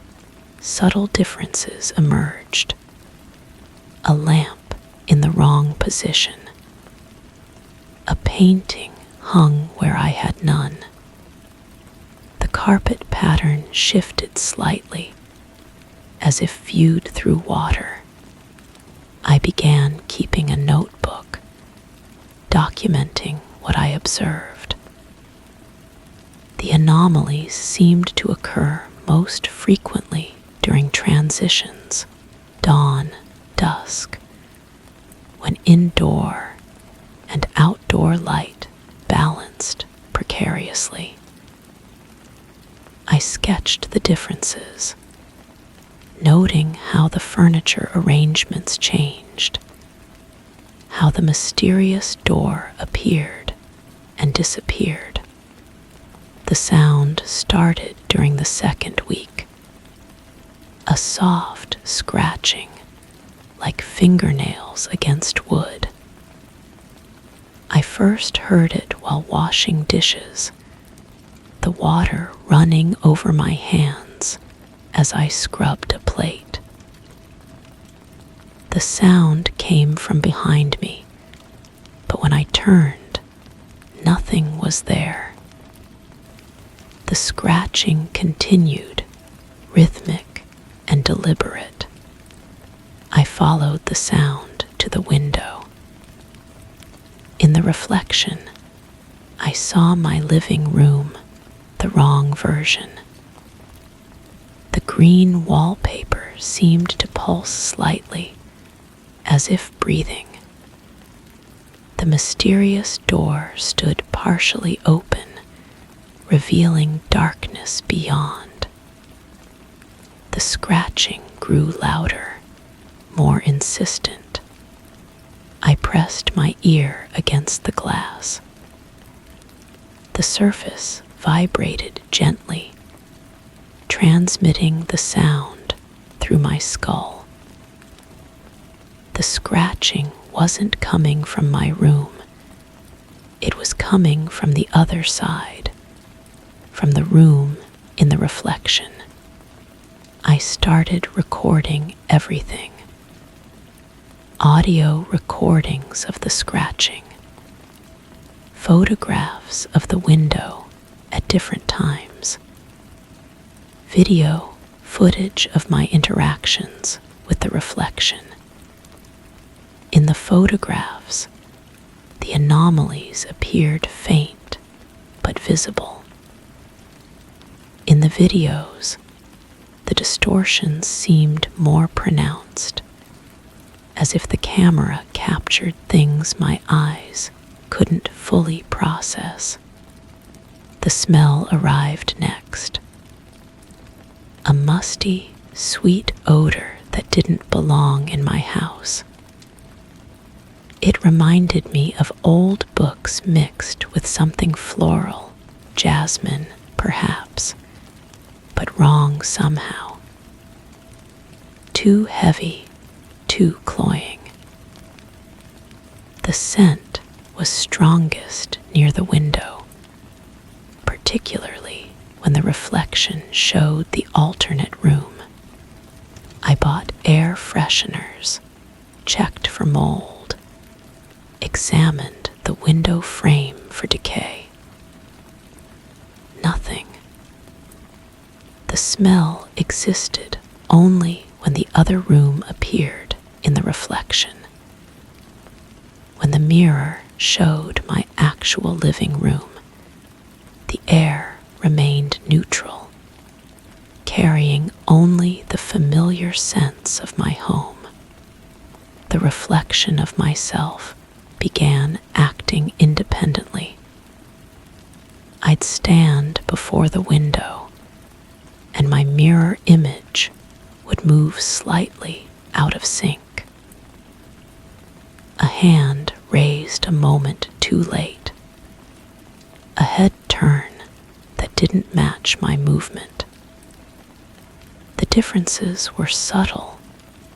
subtle differences emerged. A lamp in the wrong position. A painting hung where I had none. The carpet pattern shifted slightly, as if viewed through water. I began keeping a notebook, documenting what I observed. The anomalies seemed to occur most frequently during transitions, dawn, dusk, when indoor and outdoor light balanced precariously. I sketched the differences, noting how the furniture arrangements changed, how the mysterious door appeared and disappeared. The sound started during the second week, a soft scratching like fingernails against wood. I first heard it while washing dishes, the water running over my hands as I scrubbed a plate. The sound came from behind me, but when I turned, nothing was there. The scratching continued, rhythmic and deliberate. I followed the sound to the window. In the reflection, I saw my living room, the wrong version. The green wallpaper seemed to pulse slightly, as if breathing. The mysterious door stood partially open, revealing darkness beyond. The scratching grew louder, more insistent. I pressed my ear against the glass. The surface vibrated gently, transmitting the sound through my skull. The scratching wasn't coming from my room. It was coming from the other side, from the room in the reflection. I started recording everything. Audio recordings of the scratching, photographs of the window at different times, video footage of my interactions with the reflection. In the photographs, the anomalies appeared faint but visible. In the videos, the distortions seemed more pronounced, as if the camera captured things my eyes couldn't fully process. The smell arrived next. A musty, sweet odor that didn't belong in my house. It reminded me of old books mixed with something floral, jasmine, perhaps, but wrong somehow. Too heavy, too cloying. The scent was strongest near the window, particularly when the reflection showed the alternate room. I bought air fresheners, checked for mold, examined the window frame for decay. Nothing. The smell existed only when the other room appeared in the reflection. When the mirror showed my actual living room, the air remained neutral, carrying only the familiar sense of my home. The reflection of myself began acting independently. I'd stand before the window, and my mirror image would move slightly out of sync. A hand raised a moment too late. A head turn that didn't match my movement. The differences were subtle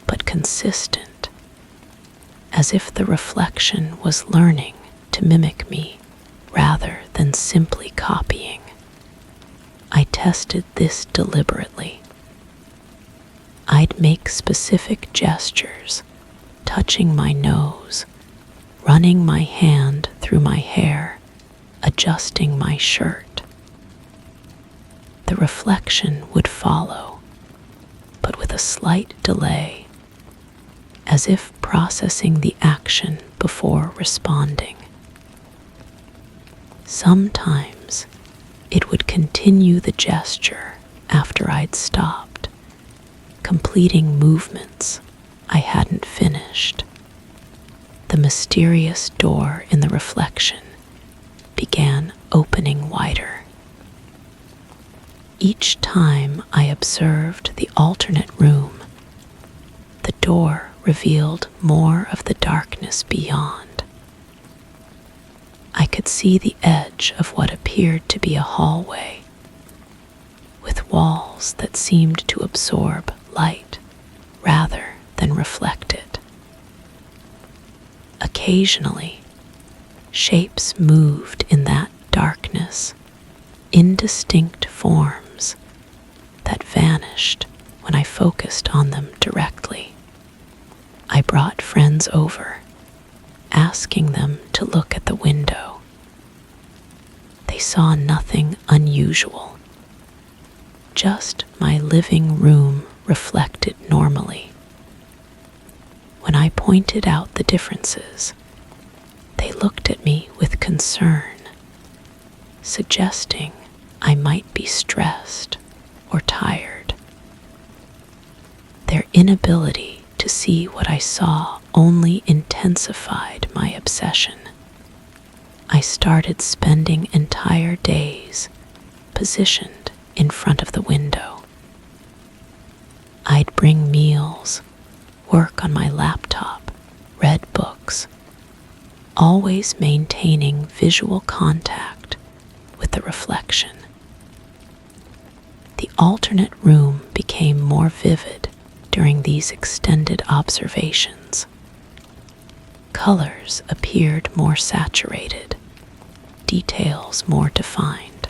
but consistent, as if the reflection was learning to mimic me rather than simply copying. I tested this deliberately. I'd make specific gestures, touching my nose, running my hand through my hair, adjusting my shirt. The reflection would follow, but with a slight delay, as if processing the action before responding. Sometimes it would continue the gesture after I'd stopped, completing movements I hadn't finished. The mysterious door in the reflection began opening wider. Each time I observed the alternate room, the door revealed more of the darkness beyond. I could see the edge of what appeared to be a hallway, with walls that seemed to absorb light rather than reflect it. Occasionally, shapes moved in that darkness, indistinct forms that vanished when I focused on them directly. I brought friends over, asking them to look at the window. They saw nothing unusual, just my living room reflected normally. When I pointed out the differences, they looked at me with concern, suggesting I might be stressed or tired. Their inability to see what I saw only intensified my obsession. I started spending entire days positioned in front of the window. I'd bring meals, work on my laptop, read books, always maintaining visual contact with the reflection. The alternate room became more vivid during these extended observations. Colors appeared more saturated, details more defined.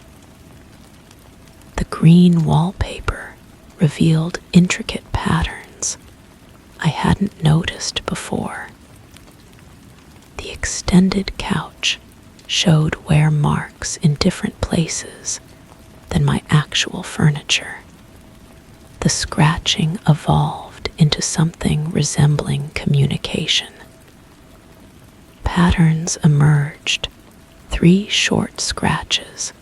The green wallpaper revealed intricate patterns I hadn't noticed before. The extended couch showed wear marks in different places than my actual furniture. The scratching evolved into something resembling communication. Patterns emerged, 3 short scratches,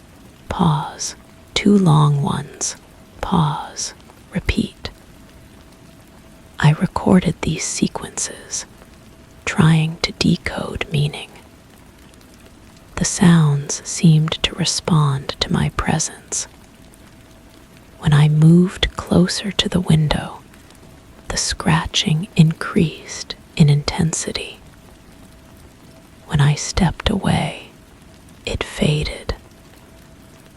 pause, 2 long ones, pause, repeat. I recorded these sequences, trying to decode meaning. The sounds seemed to respond to my presence. When I moved closer to the window, the scratching increased in intensity. When I stepped away, it faded.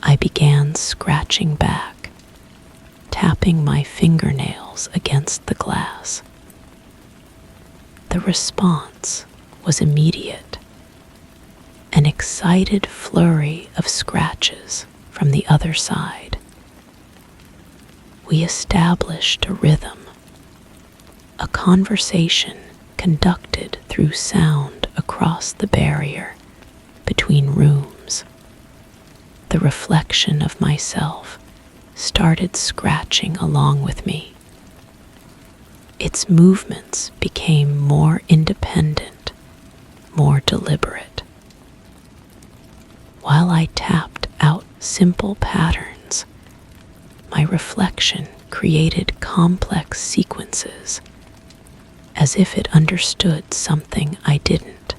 I began scratching back, tapping my fingernails against the glass. The response was immediate, an excited flurry of scratches from the other side. We established a rhythm, a conversation conducted through sound across the barrier between rooms. The reflection of myself started scratching along with me. Its movements became more independent, more deliberate. While I tapped out simple patterns, my reflection created complex sequences, as if it understood something I didn't.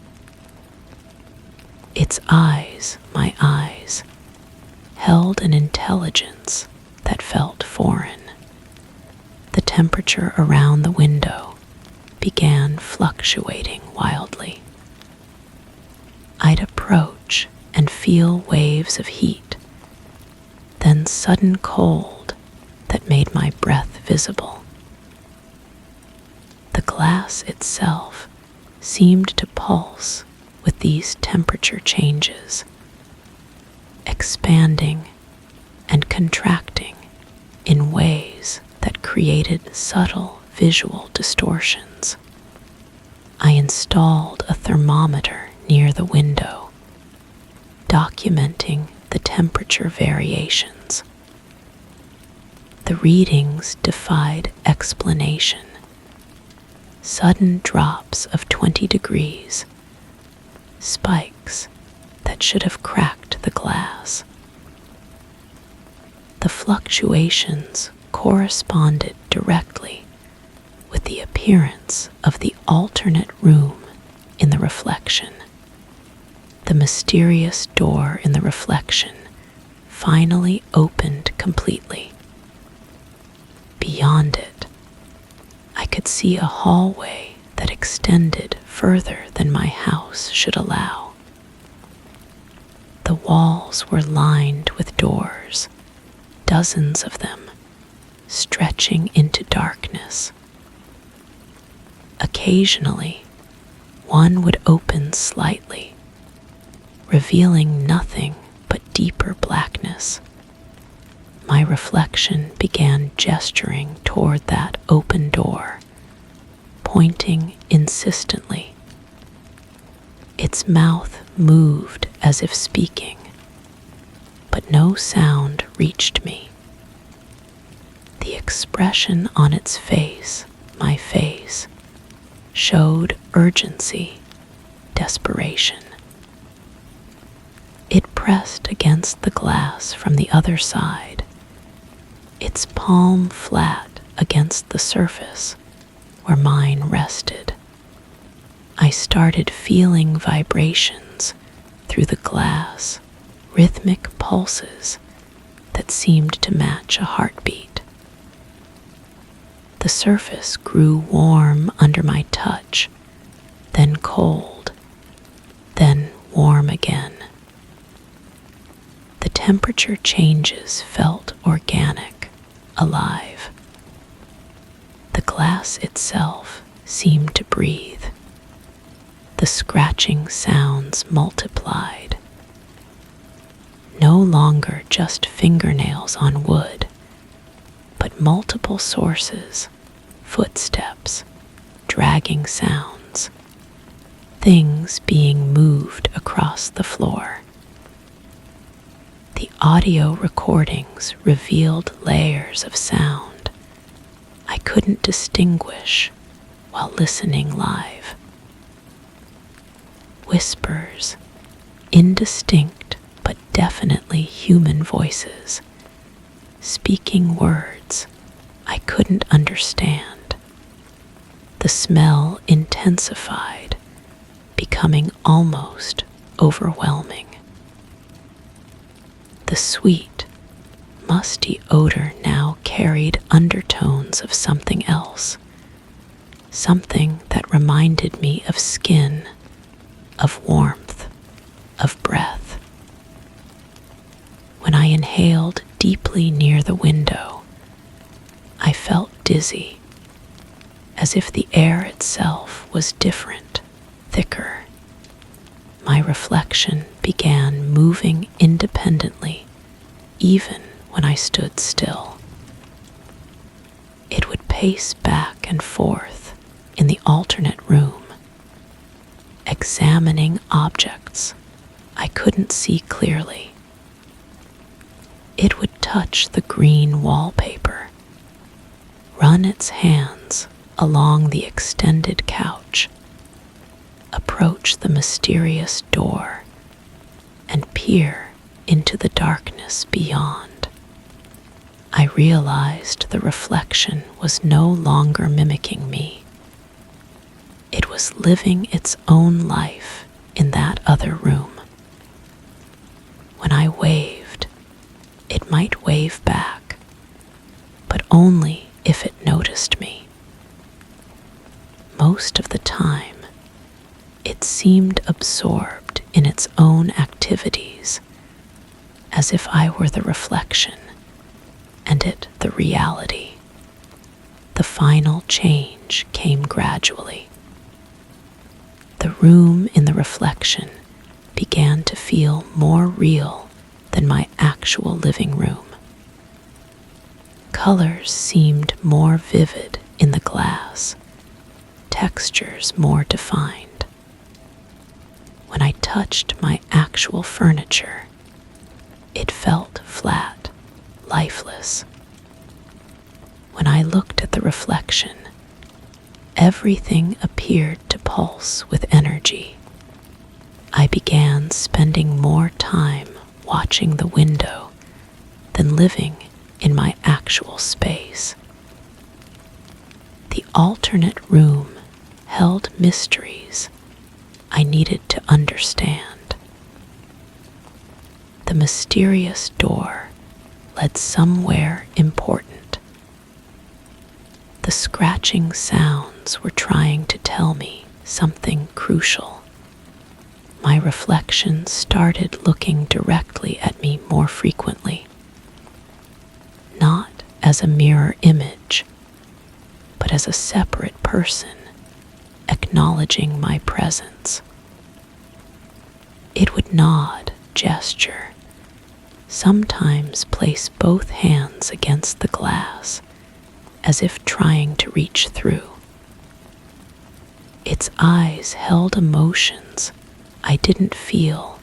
Its eyes, my eyes, held an intelligence that felt foreign. The temperature around the window began fluctuating wildly. I'd approach and feel waves of heat, then sudden cold that made my breath visible. The glass itself seemed to pulse with these temperature changes, expanding and contracting in ways that created subtle visual distortions. I installed a thermometer near the window, documenting the temperature variations. The readings defied explanation. Sudden drops of 20 degrees, spikes that should have cracked the glass. The fluctuations corresponded directly with the appearance of the alternate room in the reflection. The mysterious door in the reflection finally opened completely. Beyond it, I could see a hallway that extended further than my house should allow. The walls were lined with doors, dozens of them, stretching into darkness. Occasionally, one would open slightly, revealing nothing but deeper blackness. My reflection began gesturing toward that open door, pointing insistently. Its mouth moved as if speaking, but no sound reached me. The expression on its face, my face, showed urgency, desperation. It pressed against the glass from the other side, its palm flat against the surface where mine rested. I started feeling vibrations through the glass, rhythmic pulses that seemed to match a heartbeat. The surface grew warm under my touch, then cold, then warm again. The temperature changes felt organic, alive. The glass itself seemed to breathe. The scratching sounds multiplied. No longer just fingernails on wood, but multiple sources, footsteps, dragging sounds, things being moved across the floor. The audio recordings revealed layers of sound I couldn't distinguish while listening live. Whispers, indistinct but definitely human voices, speaking words I couldn't understand. The smell intensified, becoming almost overwhelming. The sweet, musty odor now carried undertones of something else, something that reminded me of skin, of warmth, of breath. When I inhaled deeply near the window, I felt dizzy, as if the air itself was different, thicker. My reflection began moving independently, even when I stood still. It would pace back and forth in the alternate room, examining objects I couldn't see clearly. It would touch the green wallpaper, run its hands along the extended couch, approach the mysterious door, and peer into the darkness beyond. I realized the reflection was no longer mimicking me. It was living its own life in that other room. When I waved, it might wave back, but only if it noticed me. Most of the time, it seemed absorbed in its own activities, as if I were the reflection and it the reality. The final change came gradually. The room in the reflection began to feel more real than my actual living room. Colors seemed more vivid in the glass, textures more defined. When I touched my actual furniture, it felt flat, lifeless. When I looked at the reflection, everything appeared to pulse with energy. I began spending more time watching the window than living in my actual space. The alternate room held mysteries I needed to understand. The mysterious door led somewhere important. The scratching sounds were trying to tell me something crucial. My reflection started looking directly at me more frequently, not as a mirror image, but as a separate person acknowledging my presence. It would nod, gesture, sometimes place both hands against the glass, as if trying to reach through. Its eyes held emotions I didn't feel: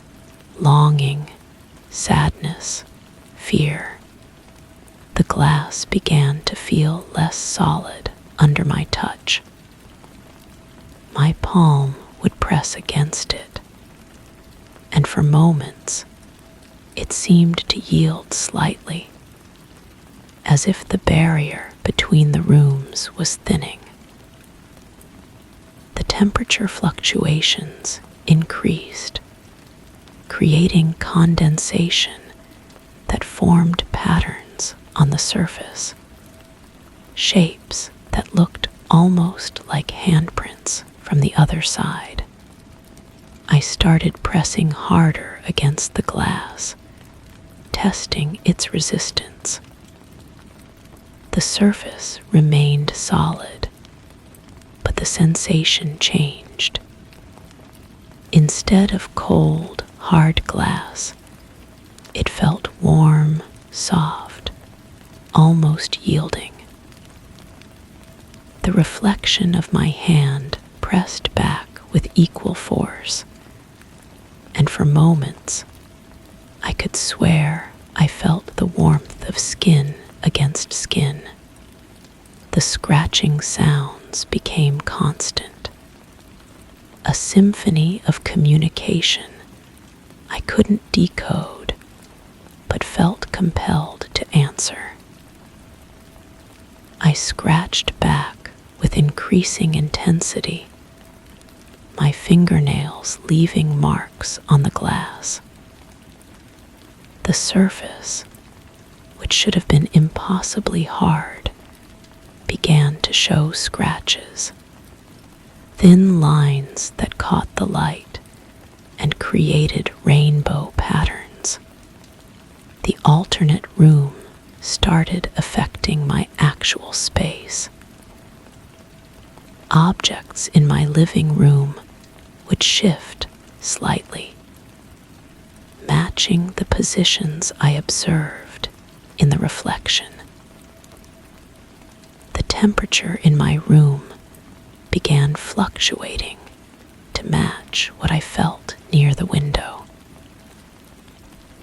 longing, sadness, fear. The glass began to feel less solid under my touch. My palm would press against it, and for moments it seemed to yield slightly, as if the barrier between the rooms was thinning. The temperature fluctuations increased, creating condensation that formed patterns on the surface, shapes that looked almost like handprints from the other side. I started pressing harder against the glass, testing its resistance. The surface remained solid, but the sensation changed. Instead of cold, hard glass, it felt warm, soft, almost yielding. The reflection of my hand pressed back with equal force, and for moments I could swear I felt the warmth of skin against skin. The scratching sounds became constant, a symphony of communication I couldn't decode, but felt compelled to answer. I scratched back with increasing intensity, my fingernails leaving marks on the glass. The surface, which should have been impossibly hard, began to show scratches, thin lines that caught the light and created rainbow patterns. the alternate room started affecting my actual space. Objects in my living room would shift slightly, matching the positions I observed in the reflection. The temperature in my room began fluctuating to match what I felt near the window.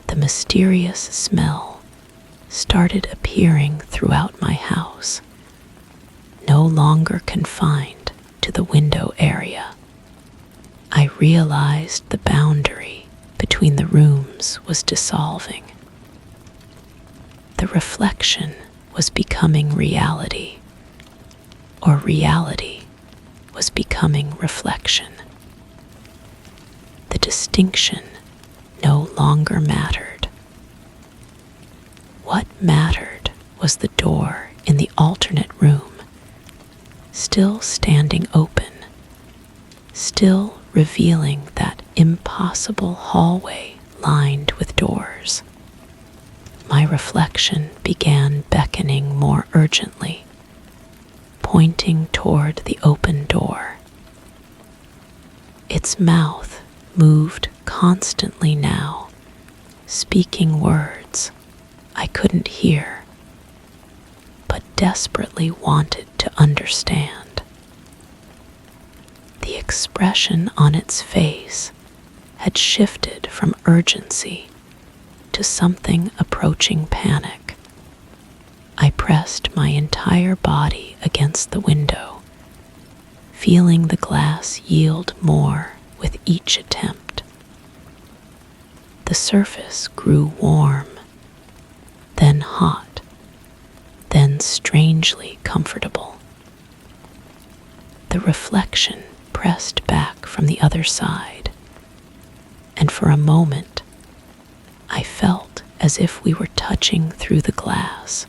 The mysterious smell started appearing throughout my house, no longer confined to the window area. I realized the boundary between the rooms was dissolving. The reflection was becoming reality, or reality was becoming reflection. The distinction no longer mattered. What mattered was the door in the alternate room, still standing open, still revealing that impossible hallway lined with doors. My reflection began beckoning more urgently, pointing toward the open door. Its mouth moved constantly now, speaking words I couldn't hear, but desperately wanted to understand. The expression on its face had shifted from urgency to something approaching panic. I pressed my entire body against the window, feeling the glass yield more with each attempt. The surface grew warm, then hot, then strangely comfortable. The reflection pressed back from the other side, and for a moment I felt as if we were touching through the glass.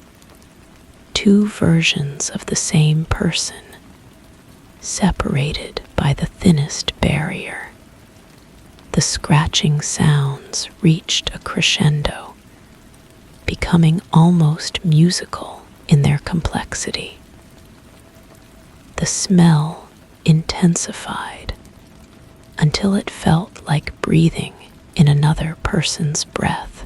Two versions of the same person, separated by the thinnest barrier. The scratching sounds reached a crescendo, becoming almost musical in their complexity. The smell intensified until it felt like breathing in another person's breath.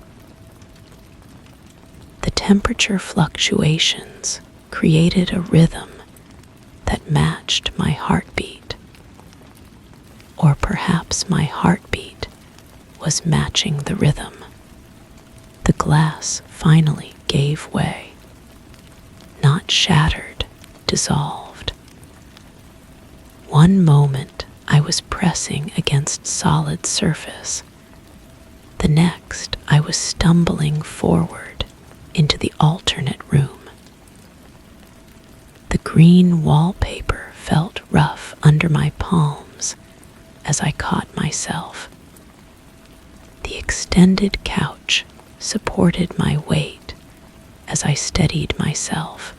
The temperature fluctuations created a rhythm that matched my heartbeat. Or perhaps my heartbeat was matching the rhythm. The glass finally gave way, not shattered, dissolved. One moment I was pressing against solid surface. The next I was stumbling forward into the alternate room. The green wallpaper felt rough under my palms as I caught myself. The extended couch supported my weight as I steadied myself.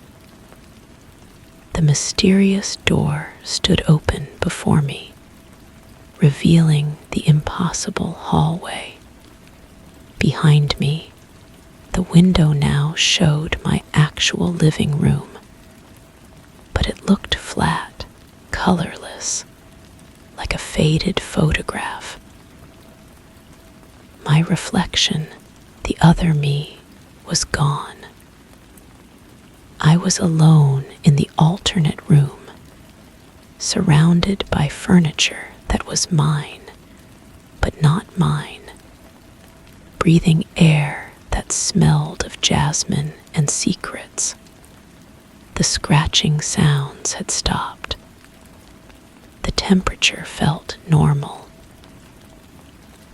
The mysterious door stood open before me, revealing the impossible hallway. Behind me, the window now showed my actual living room, but it looked flat, colorless, like a faded photograph. My reflection, the other me, was gone. I was alone in the alternate room, surrounded by furniture that was mine, but not mine, breathing air that smelled of jasmine and secrets. The scratching sounds had stopped. The temperature felt normal.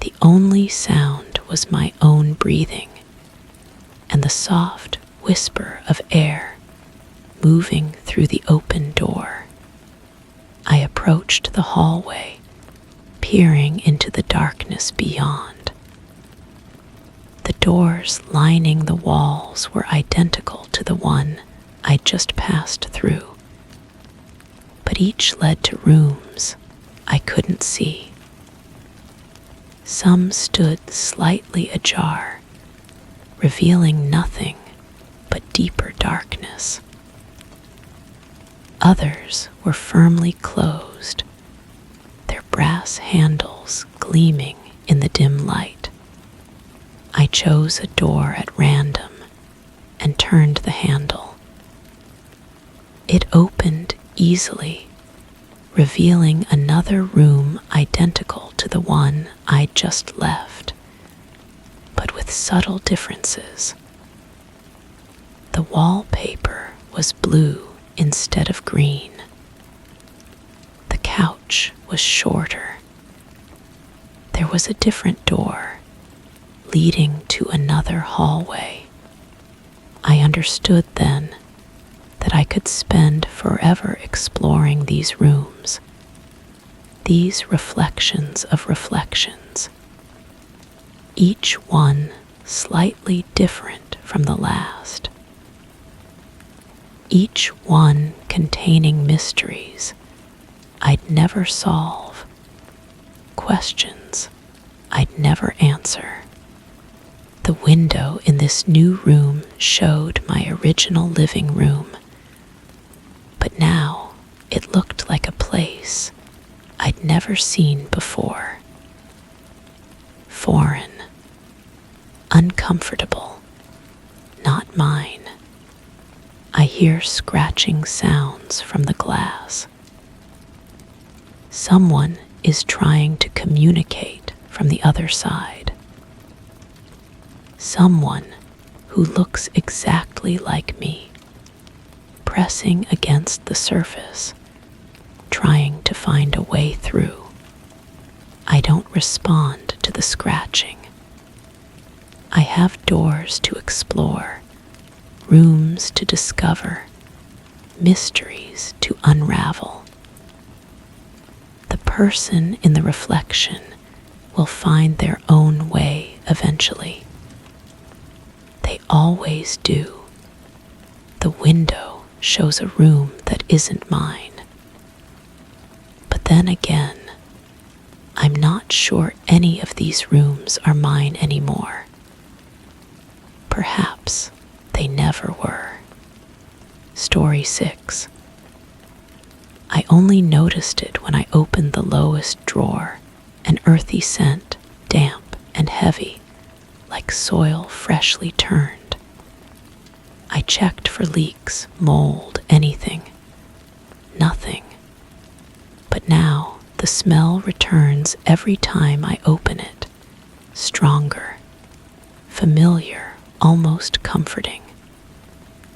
The only sound was my own breathing and the soft whisper of air moving through the open door. I approached the hallway, peering into the darkness beyond. The doors lining the walls were identical to the one I'd just passed through, but each led to rooms I couldn't see. Some stood slightly ajar, revealing nothing but deeper darkness. Others were firmly closed, their brass handles gleaming in the dim light. I chose a door at random and turned the handle. It opened easily, revealing another room identical to the one I'd just left, but with subtle differences. The wallpaper was blue instead of green. The couch was shorter. There was a different door leading to another hallway. I understood then that I could spend forever exploring these rooms, these reflections of reflections, each one slightly different from the last, each one containing mysteries I'd never solve, questions I'd never answer. The window in this new room showed my original living room, but now it looked like a place I'd never seen before. Foreign, uncomfortable, not mine. I hear scratching sounds from the glass. Someone is trying to communicate from the other side. Someone who looks exactly like me, pressing against the surface, trying to find a way through. I don't respond to the scratching. I have doors to explore, rooms to discover, mysteries to unravel. The person in the reflection will find their own way eventually. They always do. The window shows a room that isn't mine. But then again, I'm not sure any of these rooms are mine anymore. Perhaps they never were. Story 6. I only noticed it when I opened the lowest drawer, an earthy scent, damp and heavy, like soil freshly turned. I checked for leaks, mold, anything. Nothing. But now the smell returns every time I open it, stronger, familiar, almost comforting,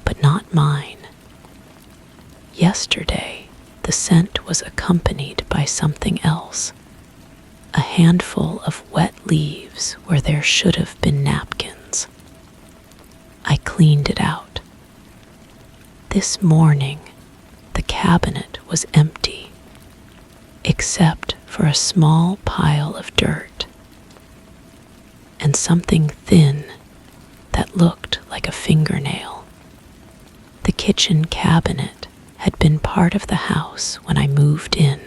but not mine. Yesterday, the scent was accompanied by something else, a handful of wet leaves where there should have been napkins. I cleaned it out. This morning, the cabinet was empty, except for a small pile of dirt and something thin that looked like a fingernail. The kitchen cabinet had been part of the house when I moved in.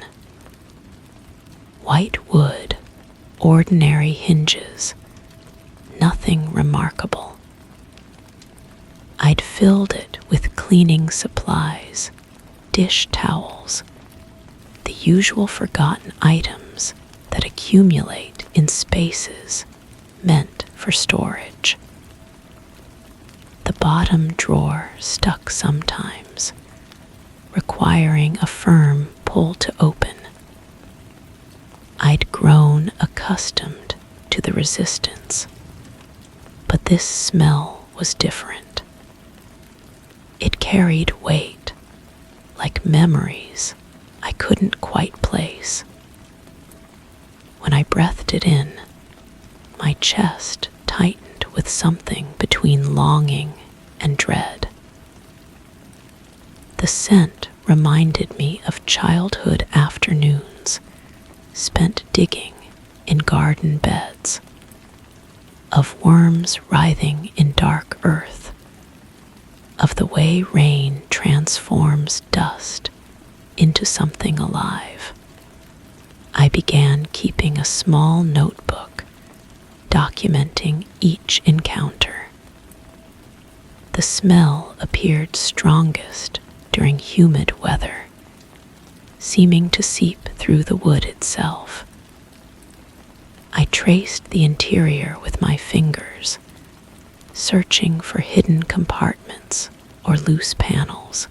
White wood, ordinary hinges, nothing remarkable. I'd filled it with cleaning supplies, dish towels, the usual forgotten items that accumulate in spaces meant for storage. The bottom drawer stuck sometimes, requiring a firm pull to open. I'd grown accustomed to the resistance, but this smell was different. It carried weight, like memories I couldn't quite place. When I breathed it in, my chest tightened with something between longing and dread. The scent reminded me of childhood afternoons spent digging in garden beds, of worms writhing in dark earth, of the way rain transforms dust into something alive. I began keeping a small notebook documenting each encounter. The smell appeared strongest during humid weather, seeming to seep through the wood itself. I traced the interior with my fingers, searching for hidden compartments or loose panels.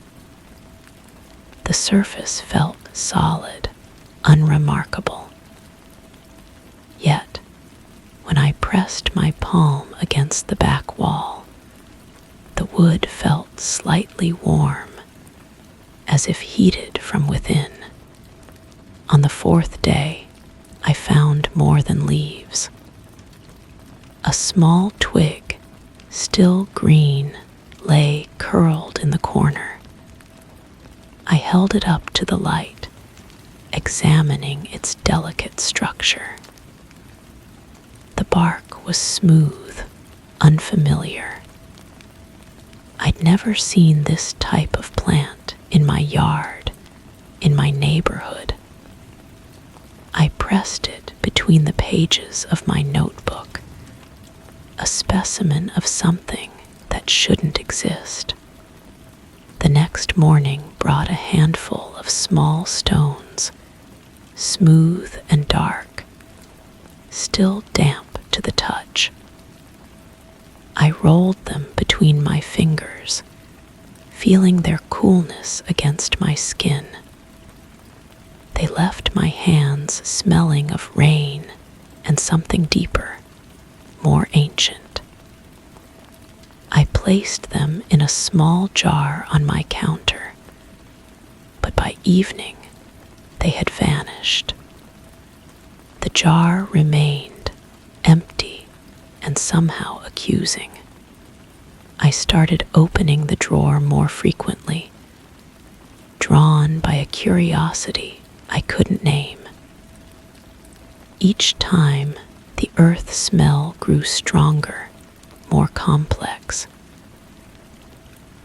The surface felt solid, unremarkable. Yet, when I pressed my palm against the back wall, the wood felt slightly warm, as if heated from within. On the fourth day, I found more than leaves. A small twig, still green, lay curled in the corner. I held it up to the light, examining its delicate structure. The bark was smooth, unfamiliar. I'd never seen this type of plant in my yard, in my neighborhood. I pressed it between the pages of my notebook, a specimen of something that shouldn't exist. The next morning brought a handful of small stones, smooth and dark, still damp to the touch. I rolled them between my fingers, feeling their coolness against my skin. They left my hands smelling of rain and something deeper, more ancient. I placed them in a small jar on my counter, but by evening they had vanished. The jar remained empty and somehow accusing. I started opening the drawer more frequently, drawn by a curiosity I couldn't name. Each time, the earth smell grew stronger, more complex.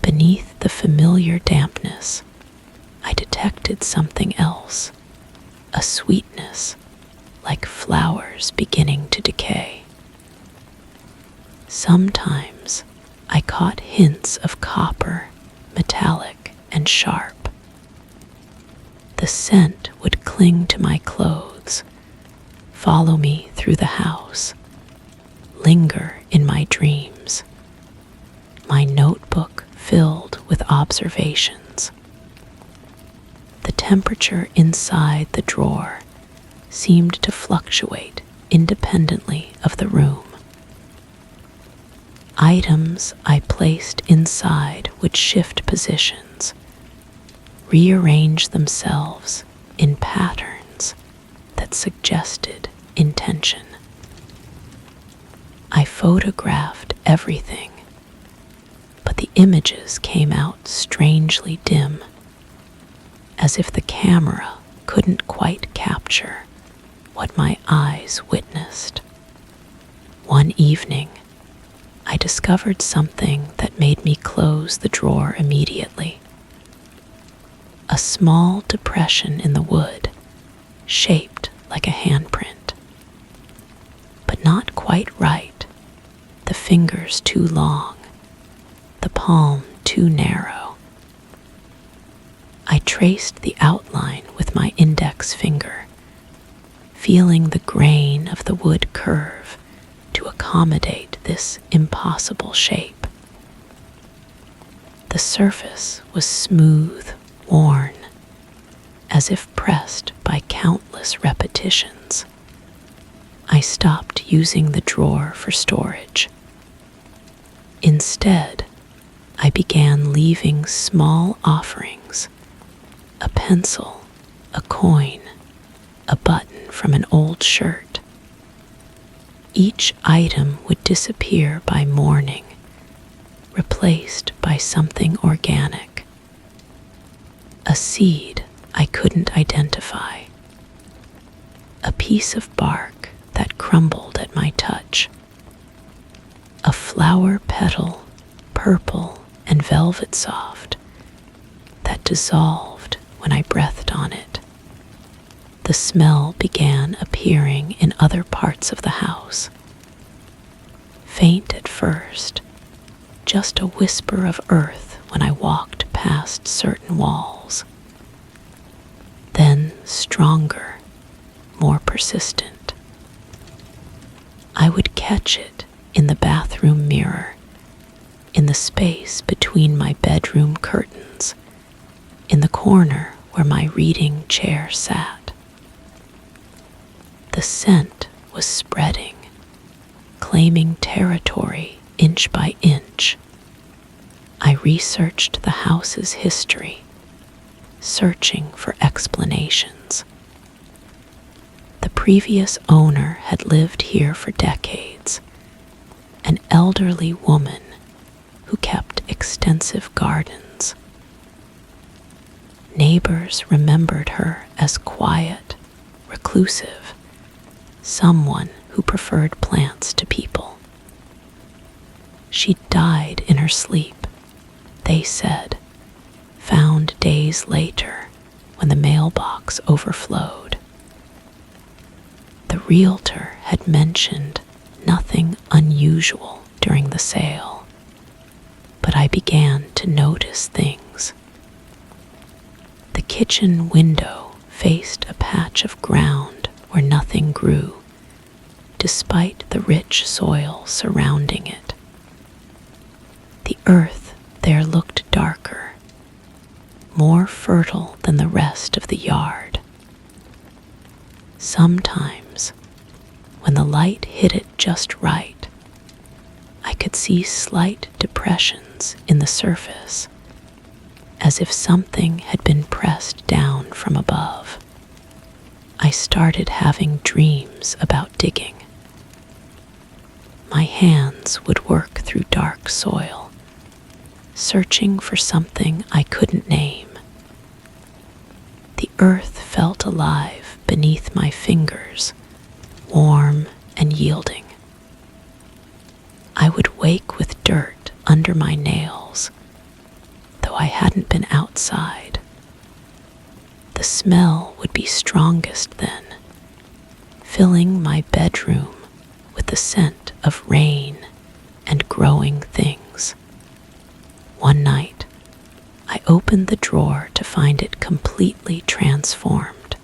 Beneath the familiar dampness, I detected something else, a sweetness, like flowers beginning to decay. Sometimes I caught hints of copper, metallic and sharp. The scent would cling to my clothes, follow me through the house, linger in my dreams. My notebook filled with observations. The temperature inside the drawer seemed to fluctuate independently of the room. Items I placed inside would shift positions, rearrange themselves in patterns that suggested intention. I photographed everything, but the images came out strangely dim, as if the camera couldn't quite capture what my eyes witnessed. One evening, I discovered something that made me close the drawer immediately. A small depression in the wood, shaped like a handprint. But not quite right, the fingers too long, the palm too narrow. I traced the outline with my index finger, feeling the grain of the wood curve to accommodate this impossible shape. The surface was smooth, worn, as if pressed by countless repetitions. I stopped using the drawer for storage. Instead, I began leaving small offerings, a pencil, a coin, a button from an old shirt. Each item would disappear by morning, replaced by something organic. A seed I couldn't identify. A piece of bark that crumbled at my touch. A flower petal, purple and velvet soft, that dissolved when I breathed on it. The smell began appearing in other parts of the house. Faint at first, just a whisper of earth when I walked past certain walls. Then stronger, more persistent. I would catch it in the bathroom mirror, in the space between my bedroom curtains, in the corner where my reading chair sat. The scent was spreading, claiming territory inch by inch. I researched the house's history, searching for explanations. The previous owner had lived here for decades, an elderly woman who kept extensive gardens. Neighbors remembered her as quiet, reclusive, someone who preferred plants to people. She died in her sleep, they said, found days later when the mailbox overflowed. The realtor had mentioned nothing unusual during the sale, but I began to notice things. The kitchen window faced a patch of ground where nothing grew, despite the rich soil surrounding it. The earth there looked darker, more fertile than the rest of the yard. Sometimes, when the light hit it just right, I could see slight depressions in the surface, as if something had been pressed down from above. I started having dreams about digging. My hands would work through dark soil, searching for something I couldn't name. The earth felt alive beneath my fingers, warm and yielding. I would wake with dirt under my nails, though I hadn't been outside. The smell would be strongest then, filling my bedroom with the scent of rain and growing things. One night, I opened the drawer to find it completely transformed.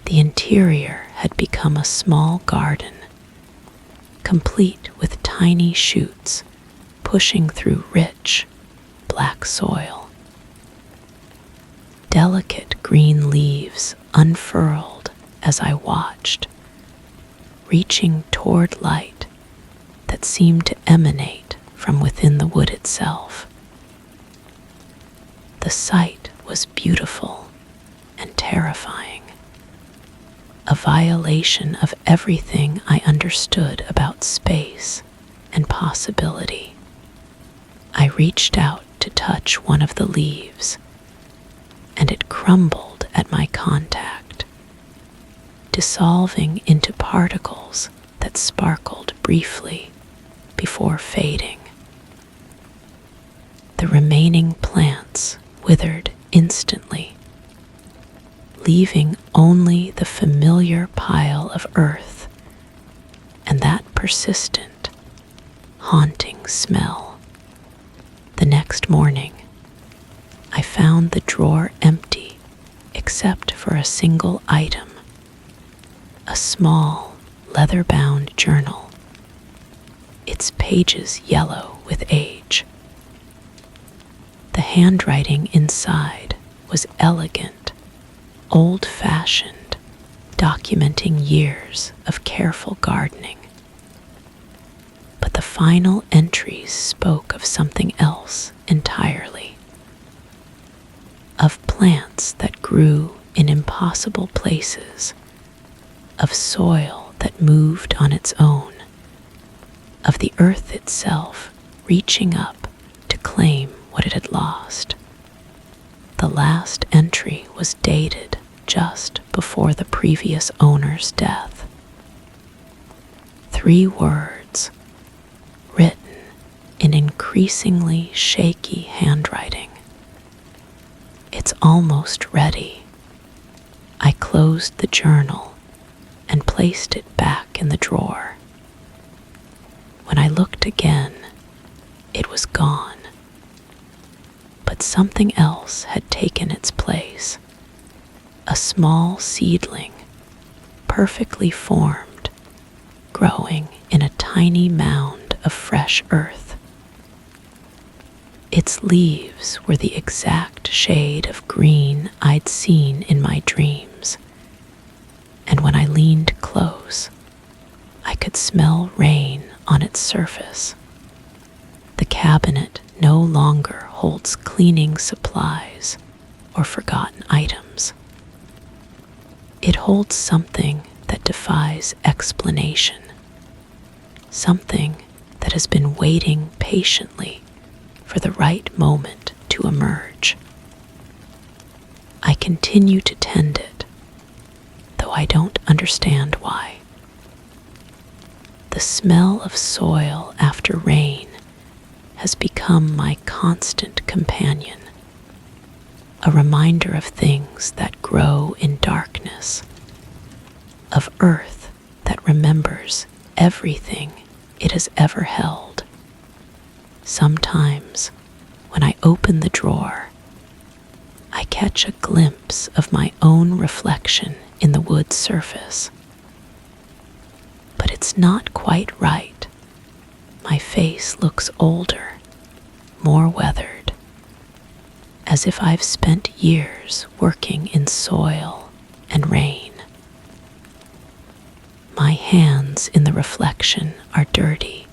The interior had become a small garden, complete with tiny shoots pushing through rich, black soil. Delicate green leaves unfurled as I watched, reaching toward light that seemed to emanate from within the wood itself. The sight was beautiful and terrifying, a violation of everything I understood about space and possibility. I reached out to touch one of the leaves, and it crumbled at my contact, dissolving into particles that sparkled briefly before fading. The remaining plants withered instantly, leaving only the familiar pile of earth and that persistent, haunting smell. The next morning, I found the drawer empty except for a single item, a small, leather-bound journal, its pages yellow with age. The handwriting inside was elegant, old-fashioned, documenting years of careful gardening. But the final entries spoke of something else entirely. Of plants that grew in impossible places, of soil that moved on its own, of the earth itself reaching up to claim what it had lost. The last entry was dated just before the previous owner's death. 3 words, written in increasingly shaky handwriting. It's almost ready. I closed the journal and placed it back in the drawer. When I looked again, was gone, but something else had taken its place. A small seedling, perfectly formed, growing in a tiny mound of fresh earth. Its leaves were the exact shade of green I'd seen in my dreams, and when I leaned close, I could smell rain on its surface. The cabinet no longer holds cleaning supplies or forgotten items. It holds something that defies explanation, something that has been waiting patiently for the right moment to emerge. I continue to tend it, though I don't understand why. The smell of soil after rain has become my constant companion, a reminder of things that grow in darkness, of earth that remembers everything it has ever held. Sometimes, when I open the drawer, I catch a glimpse of my own reflection in the wood surface. But it's not quite right. My face looks older, more weathered, as if I've spent years working in soil and rain. My hands in the reflection are dirty,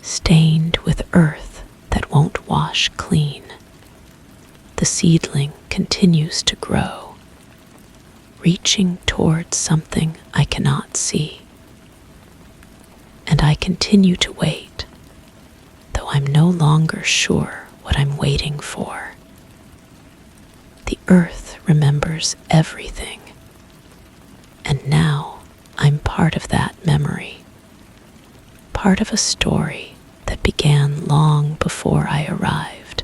stained with earth that won't wash clean. The seedling continues to grow, reaching towards something I cannot see. And I continue to wait, though I'm no longer sure what I'm waiting for. The earth remembers everything, and now I'm part of that memory, part of a story that began long before I arrived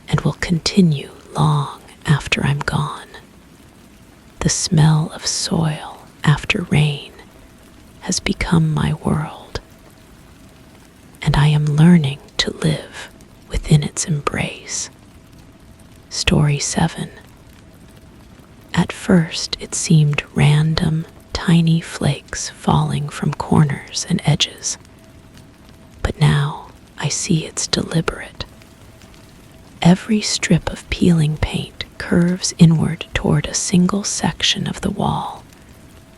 and will continue long after I'm gone. The smell of soil after rain has become my world, and I am learning to live within its embrace. Story 7. At first it seemed random, tiny flakes falling from corners and edges, but now I see it's deliberate. Every strip of peeling paint curves inward toward a single section of the wall,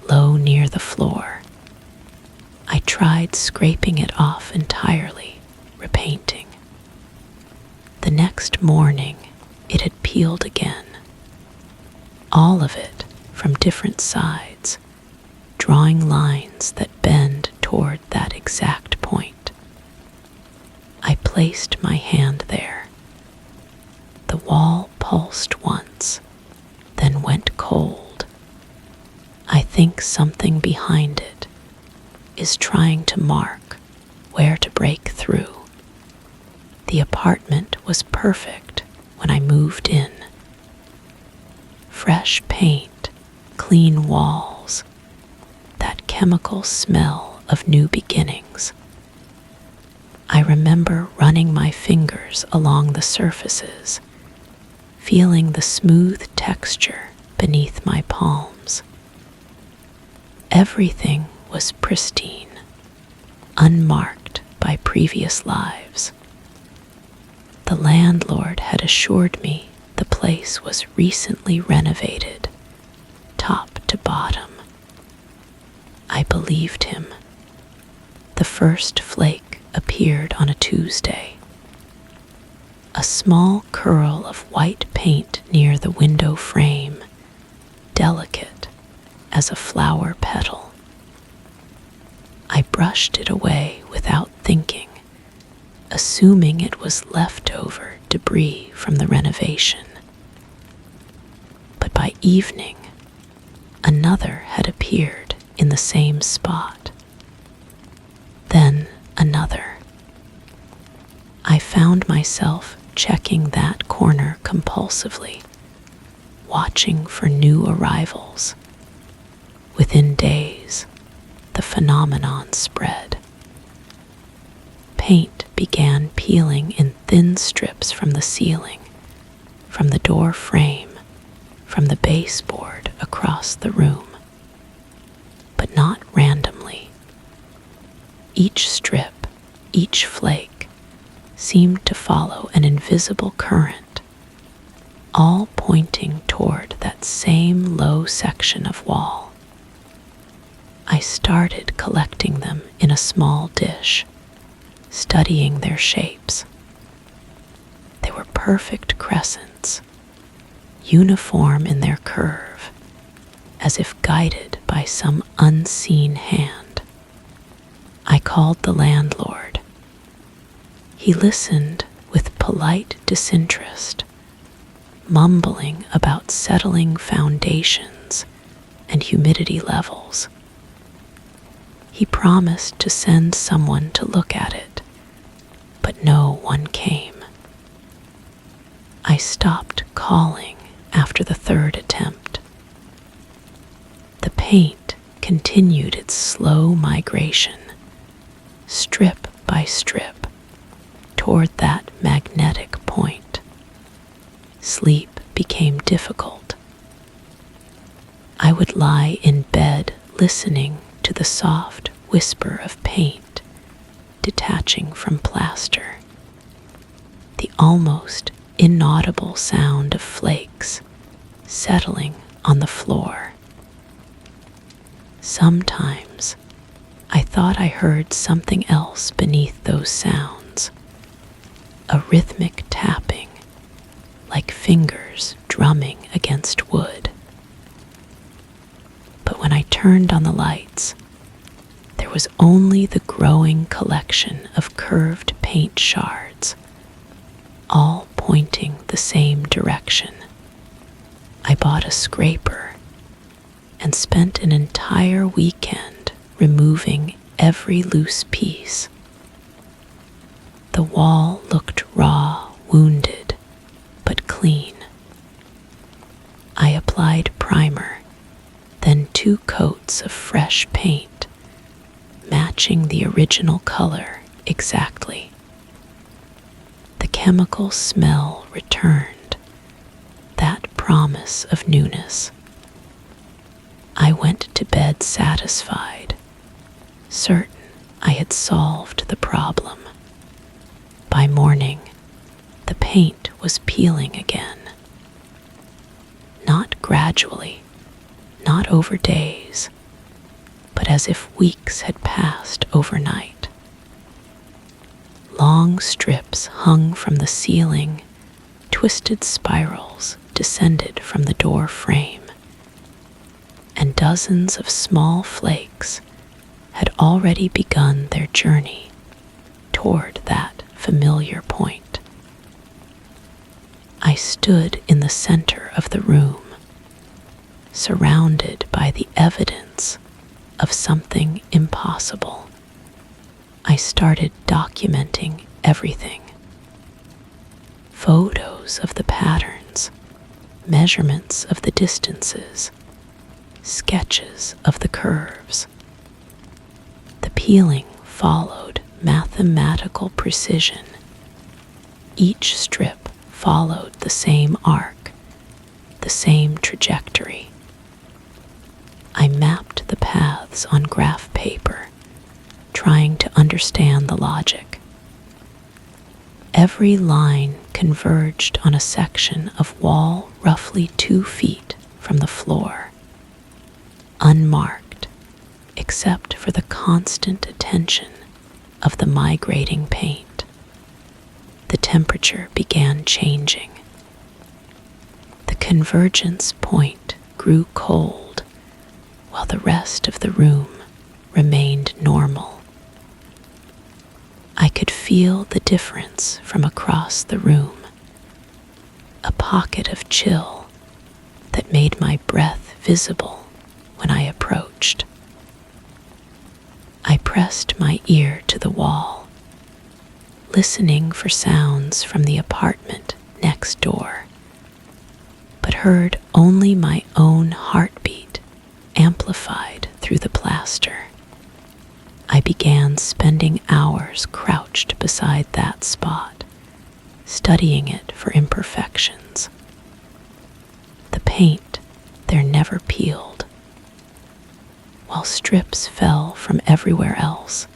low near the floor. I tried scraping it off entirely, repainting. The next morning, it had peeled again. All of it from different sides, drawing lines that bend toward that exact point. I placed my hand there. The wall pulsed once, then went cold. I think something behind it is trying to mark where to break through. The apartment was perfect when I moved in. Fresh paint, clean walls, that chemical smell of new beginnings. I remember running my fingers along the surfaces, feeling the smooth texture beneath my palms. Everything was pristine, unmarked by previous lives. The landlord had assured me the place was recently renovated, top to bottom. I believed him. The first flake appeared on a Tuesday. A small curl of white paint near the window frame, delicate as a flower petal. I brushed it away without thinking, assuming it was leftover debris from the renovation. But by evening, another had appeared in the same spot. Then another. I found myself checking that corner compulsively, watching for new arrivals. Within days, the phenomenon spread. Paint began peeling in thin strips from the ceiling, from the door frame, from the baseboard across the room. But not randomly. Each strip, each flake, seemed to follow an invisible current, all pointing toward that same low section of wall. I started collecting them in a small dish, studying their shapes. They were perfect crescents, uniform in their curve, as if guided by some unseen hand. I called the landlord. He listened with polite disinterest, mumbling about settling foundations and humidity levels. He promised to send someone to look at it, but no one came. I stopped calling after the third attempt. The paint continued its slow migration, strip by strip, toward that magnetic point. Sleep became difficult. I would lie in bed listening to the soft whisper of paint detaching from plaster, the almost inaudible sound of flakes settling on the floor. Sometimes I thought I heard something else beneath those sounds, a rhythmic tapping, like fingers drumming against wood. But when I turned on the lights, there was only the growing collection of curved paint shards, all pointing the same direction. I bought a scraper and spent an entire weekend removing every loose piece. The wall looked raw, wounded, but clean. I applied primer, then 2 coats of fresh paint, matching the original color exactly. The chemical smell returned, that promise of newness. I went to bed satisfied, certain I had solved the problem. By morning, the paint was peeling again. Not gradually, not over days, but as if weeks had passed overnight. Long strips hung from the ceiling, twisted spirals descended from the door frame, and dozens of small flakes had already begun their journey toward that familiar point. I stood in the center of the room, surrounded by the evidence of something impossible. I started documenting everything. Photos of the patterns, measurements of the distances, sketches of the curves. The peeling followed mathematical precision. Each strip followed the same arc, the same trajectory. I mapped the paths on graph paper, trying to understand the logic. Every line converged on a section of wall roughly 2 feet from the floor, unmarked except for the constant attention of the migrating paint. The temperature began changing. The convergence point grew cold, while the rest of the room remained normal. I could feel the difference from across the room, a pocket of chill that made my breath visible when I approached. I pressed my ear to the wall, listening for sounds from the apartment next door, but heard only my own heartbeat amplified through the plaster. I began spending hours crouched beside that spot, studying it for imperfections. The paint there never peeled, while strips fell from everywhere else.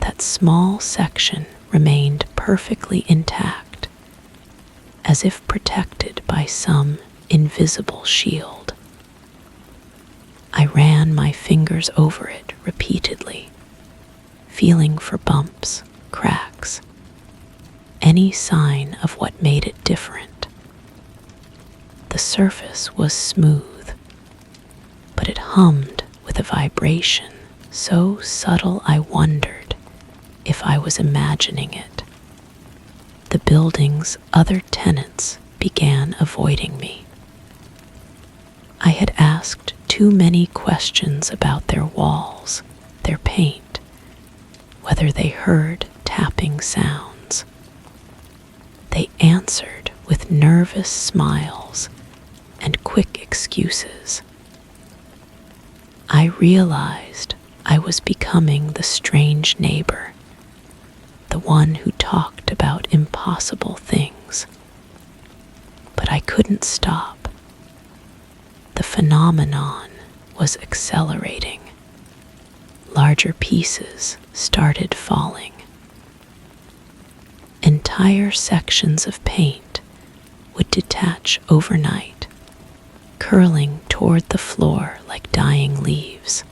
That small section remained perfectly intact, as if protected by some invisible shield. I ran my fingers over it repeatedly, feeling for bumps, cracks, any sign of what made it different. The surface was smooth, but it hummed with a vibration so subtle I wondered if I was imagining it. The building's other tenants began avoiding me. I had asked too many questions about their walls, their paint, whether they heard tapping sounds. They answered with nervous smiles and quick excuses. I realized I was becoming the strange neighbor, the one who talked about impossible things. But I couldn't stop. The phenomenon was accelerating. Larger pieces started falling. Entire sections of paint would detach overnight, curling toward the floor like dying leaves.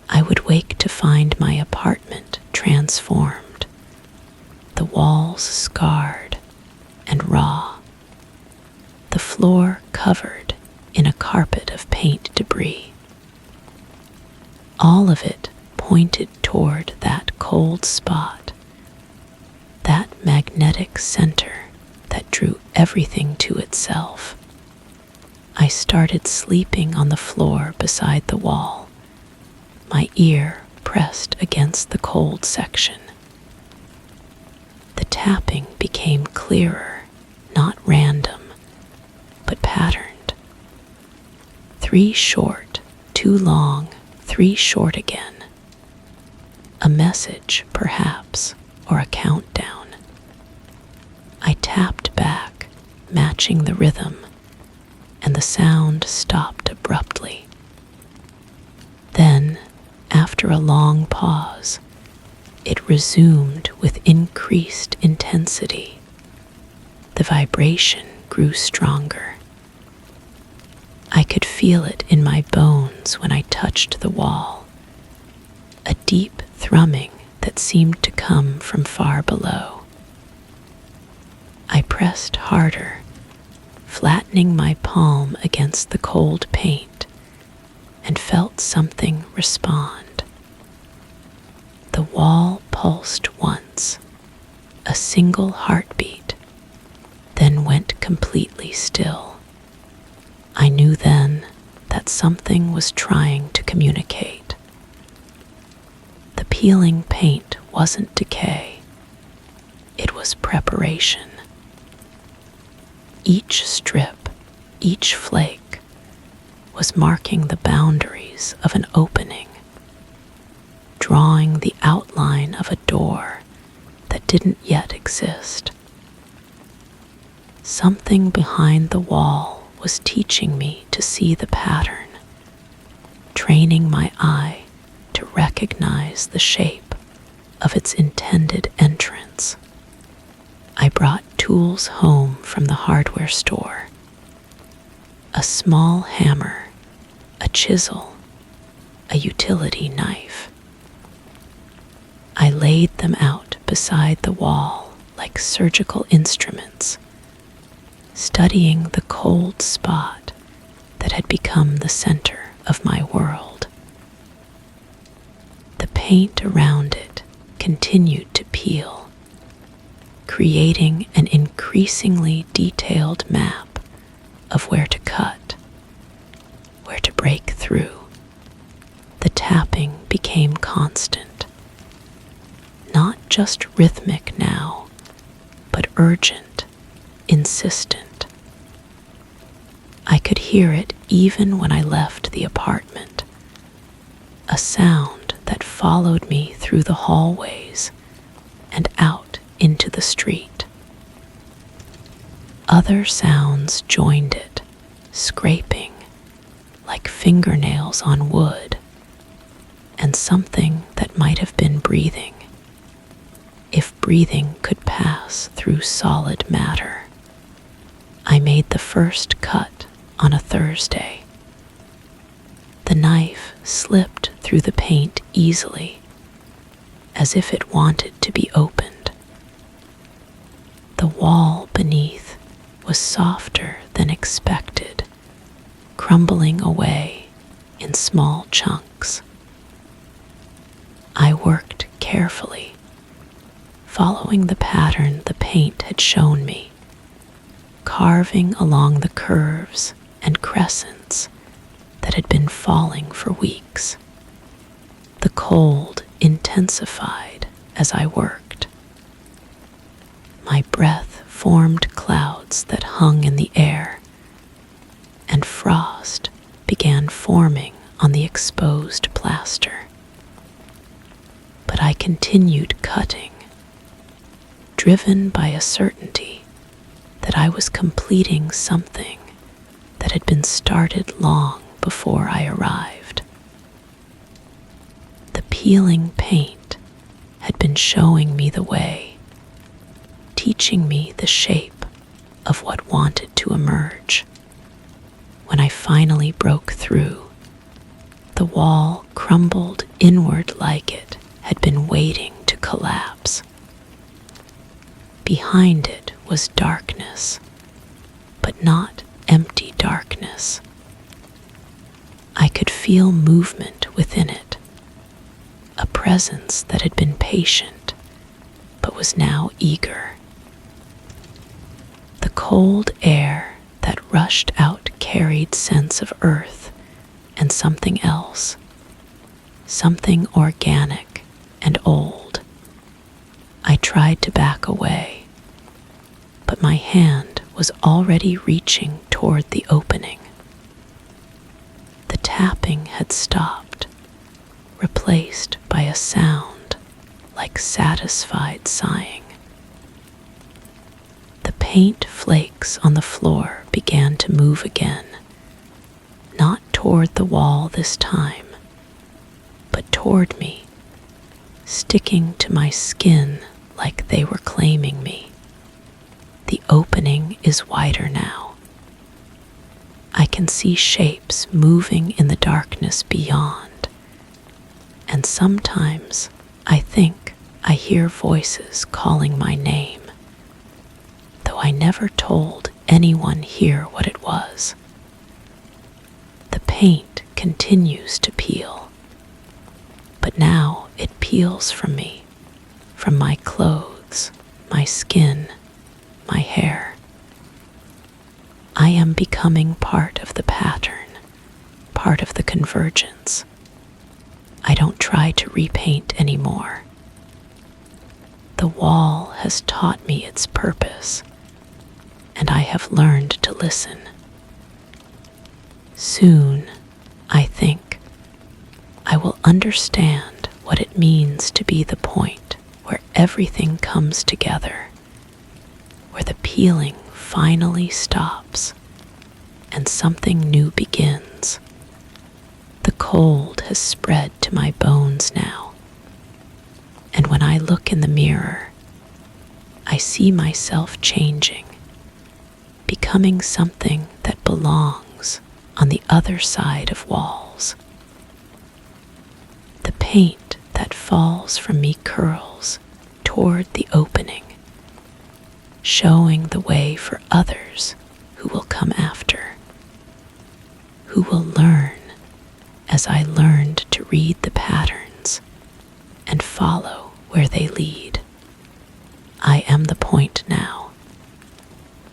I would wake to find my apartment transformed, the walls scarred and raw, the floor covered in a carpet of paint debris. All of it pointed toward that cold spot, that magnetic center that drew everything to itself. I started sleeping on the floor beside the wall, my ear pressed against the cold section. The tapping became clearer, not random, but patterned. 3 short, 2 long, 3 short again. A message, perhaps, or a countdown. I tapped back, matching the rhythm, and the sound stopped abruptly. Then, after a long pause, it resumed with increased intensity. The vibration grew stronger. I could feel it in my bones when I touched the wall, a deep thrumming that seemed to come from far below. I pressed harder, flattening my palm against the cold paint, and felt something respond. The wall pulsed once, a single heartbeat, then went completely still. I knew then that something was trying to communicate. The peeling paint wasn't decay, it was preparation. Each strip, each flake, was marking the boundaries of an opening, drawing the outline of a door that didn't yet exist. Something behind the wall was teaching me to see the pattern, training my eye to recognize the shape of its intended entrance. I brought tools home from the hardware store. A small hammer, a chisel, a utility knife. I laid them out beside the wall like surgical instruments, studying the cold spot that had become the center of my world. The paint around it continued to peel, creating an increasingly detailed map of where to cut, where to break through. The tapping became constant, not just rhythmic now, but urgent, insistent. I could hear it even when I left the apartment, a sound that followed me through the hallways and out into the street. Other sounds joined it, scraping like fingernails on wood, and something that might have been breathing, if breathing could pass through solid matter. I made the first cut on a Thursday. The knife slipped through the paint easily, as if it wanted to be opened. The wall beneath was softer than expected, crumbling away in small chunks. I worked carefully, following the pattern the paint had shown me, carving along the curves and crescents that had been falling for weeks. The cold intensified as I worked. My breath formed clouds that hung in the air, and frost began forming on the exposed plaster. But I continued cutting, driven by a certainty that I was completing something that had been started long before I arrived. The peeling paint had been showing me the way, teaching me the shape of what wanted to emerge. When I finally broke through, the wall crumbled inward like it had been waiting to collapse. Behind it was darkness, but not empty darkness. I could feel movement within it, a presence that had been patient, but was now eager. The cold air that rushed out carried sense of earth and something else, something organic and old. I tried to back away, but my hand was already reaching toward the opening. The tapping had stopped, replaced by a sound like satisfied sighing. The paint flakes on the floor began to move again, not toward the wall this time, but toward me, sticking to my skin like they were claiming me. The opening is wider now. I can see shapes moving in the darkness beyond, and sometimes I think I hear voices calling my name, though I never told anyone here what it was. The paint continues to peel, but now it peels from me, from my clothes, my skin, my hair. I am becoming part of the pattern, part of the convergence. I don't try to repaint anymore. The wall has taught me its purpose, and I have learned to listen. Soon, I think, I will understand what it means to be the point where everything comes together, where the peeling finally stops and something new begins. The cold has spread to my bones now, and when I look in the mirror, I see myself changing, becoming something that belongs on the other side of walls. The paint that falls from me curls toward the opening, showing the way for others who will come after, who will learn as I learned to read the patterns and follow where they lead. I am the point now.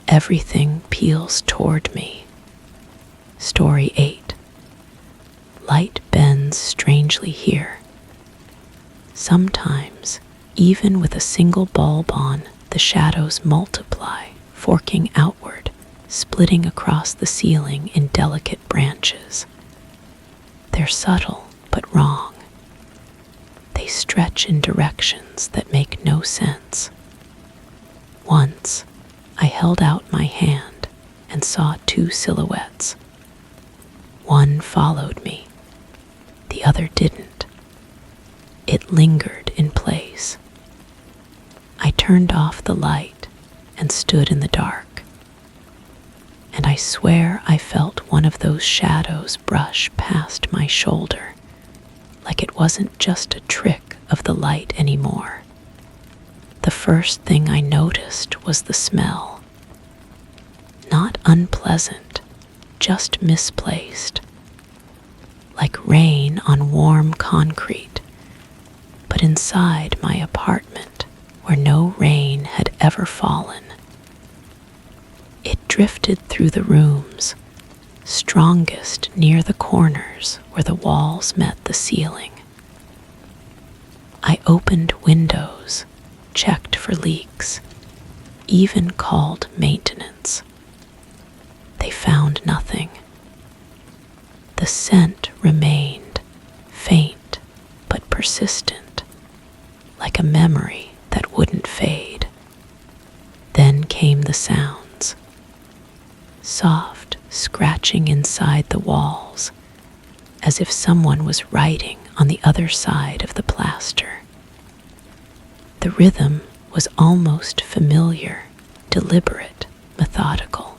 Everything peels toward me. Story 8. Light bends strangely here. Sometimes, even with a single bulb on, the shadows multiply, forking outward, splitting across the ceiling in delicate branches. They're subtle but wrong, They stretch in directions that make no sense. Once, I held out my hand and saw two silhouettes. One followed me, the other didn't. It lingered in place. I turned off the light and stood in the dark, and I swear I felt one of those shadows brush past my shoulder, like it wasn't just a trick of the light anymore. The first thing I noticed was the smell. Not unpleasant, just misplaced. Like rain on warm concrete, but inside my apartment where no rain had ever fallen. It drifted through the rooms, strongest near the corners where the walls met the ceiling. I opened windows, checked for leaks, even called maintenance. They found nothing. The scent remained, faint but persistent, like a memory that wouldn't fade. Then came the sounds. Soft scratching inside the walls, as if someone was writing on the other side of the plaster. The rhythm was almost familiar, deliberate, methodical.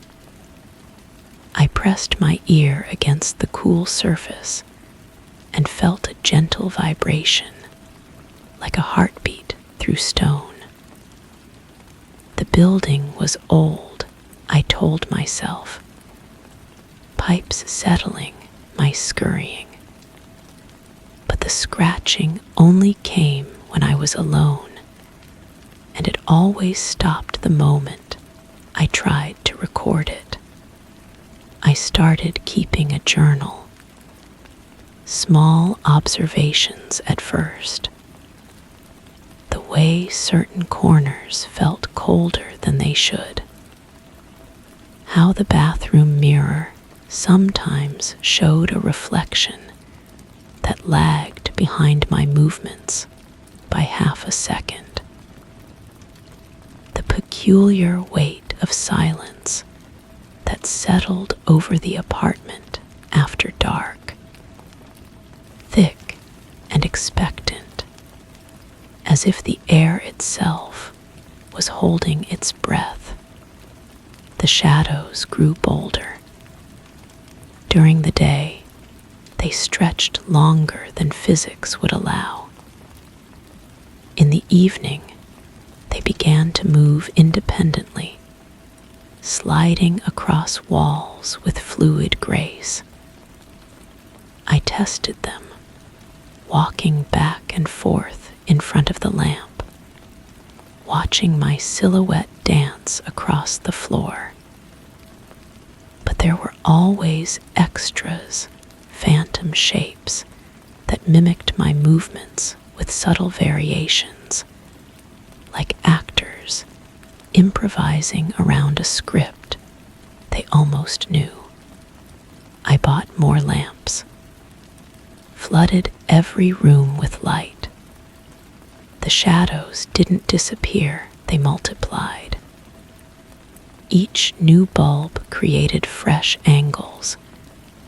I pressed my ear against the cool surface and felt a gentle vibration, like a heartbeat through stone. The building was old, I told myself. Pipes settling, my scurrying. But the scratching only came when I was alone, and it always stopped the moment I tried to record it. I started keeping a journal. Small observations at first. The way certain corners felt colder than they should. How the bathroom mirror sometimes showed a reflection that lagged behind my movements by half a second. The peculiar weight of silence that settled over the apartment after dark, thick and expectant, as if the air itself was holding its breath. The shadows grew bolder. During the day, they stretched longer than physics would allow. In the evening, they began to move independently, sliding across walls with fluid grace. I tested them, walking back and forth in front of the lamp, watching my silhouette dance across the floor. But there were always extras, phantom shapes that mimicked my movements with subtle variations, like actors improvising around a script they almost knew. I bought more lamps, flooded every room with light. The shadows didn't disappear, they multiplied. Each new bulb created fresh angles,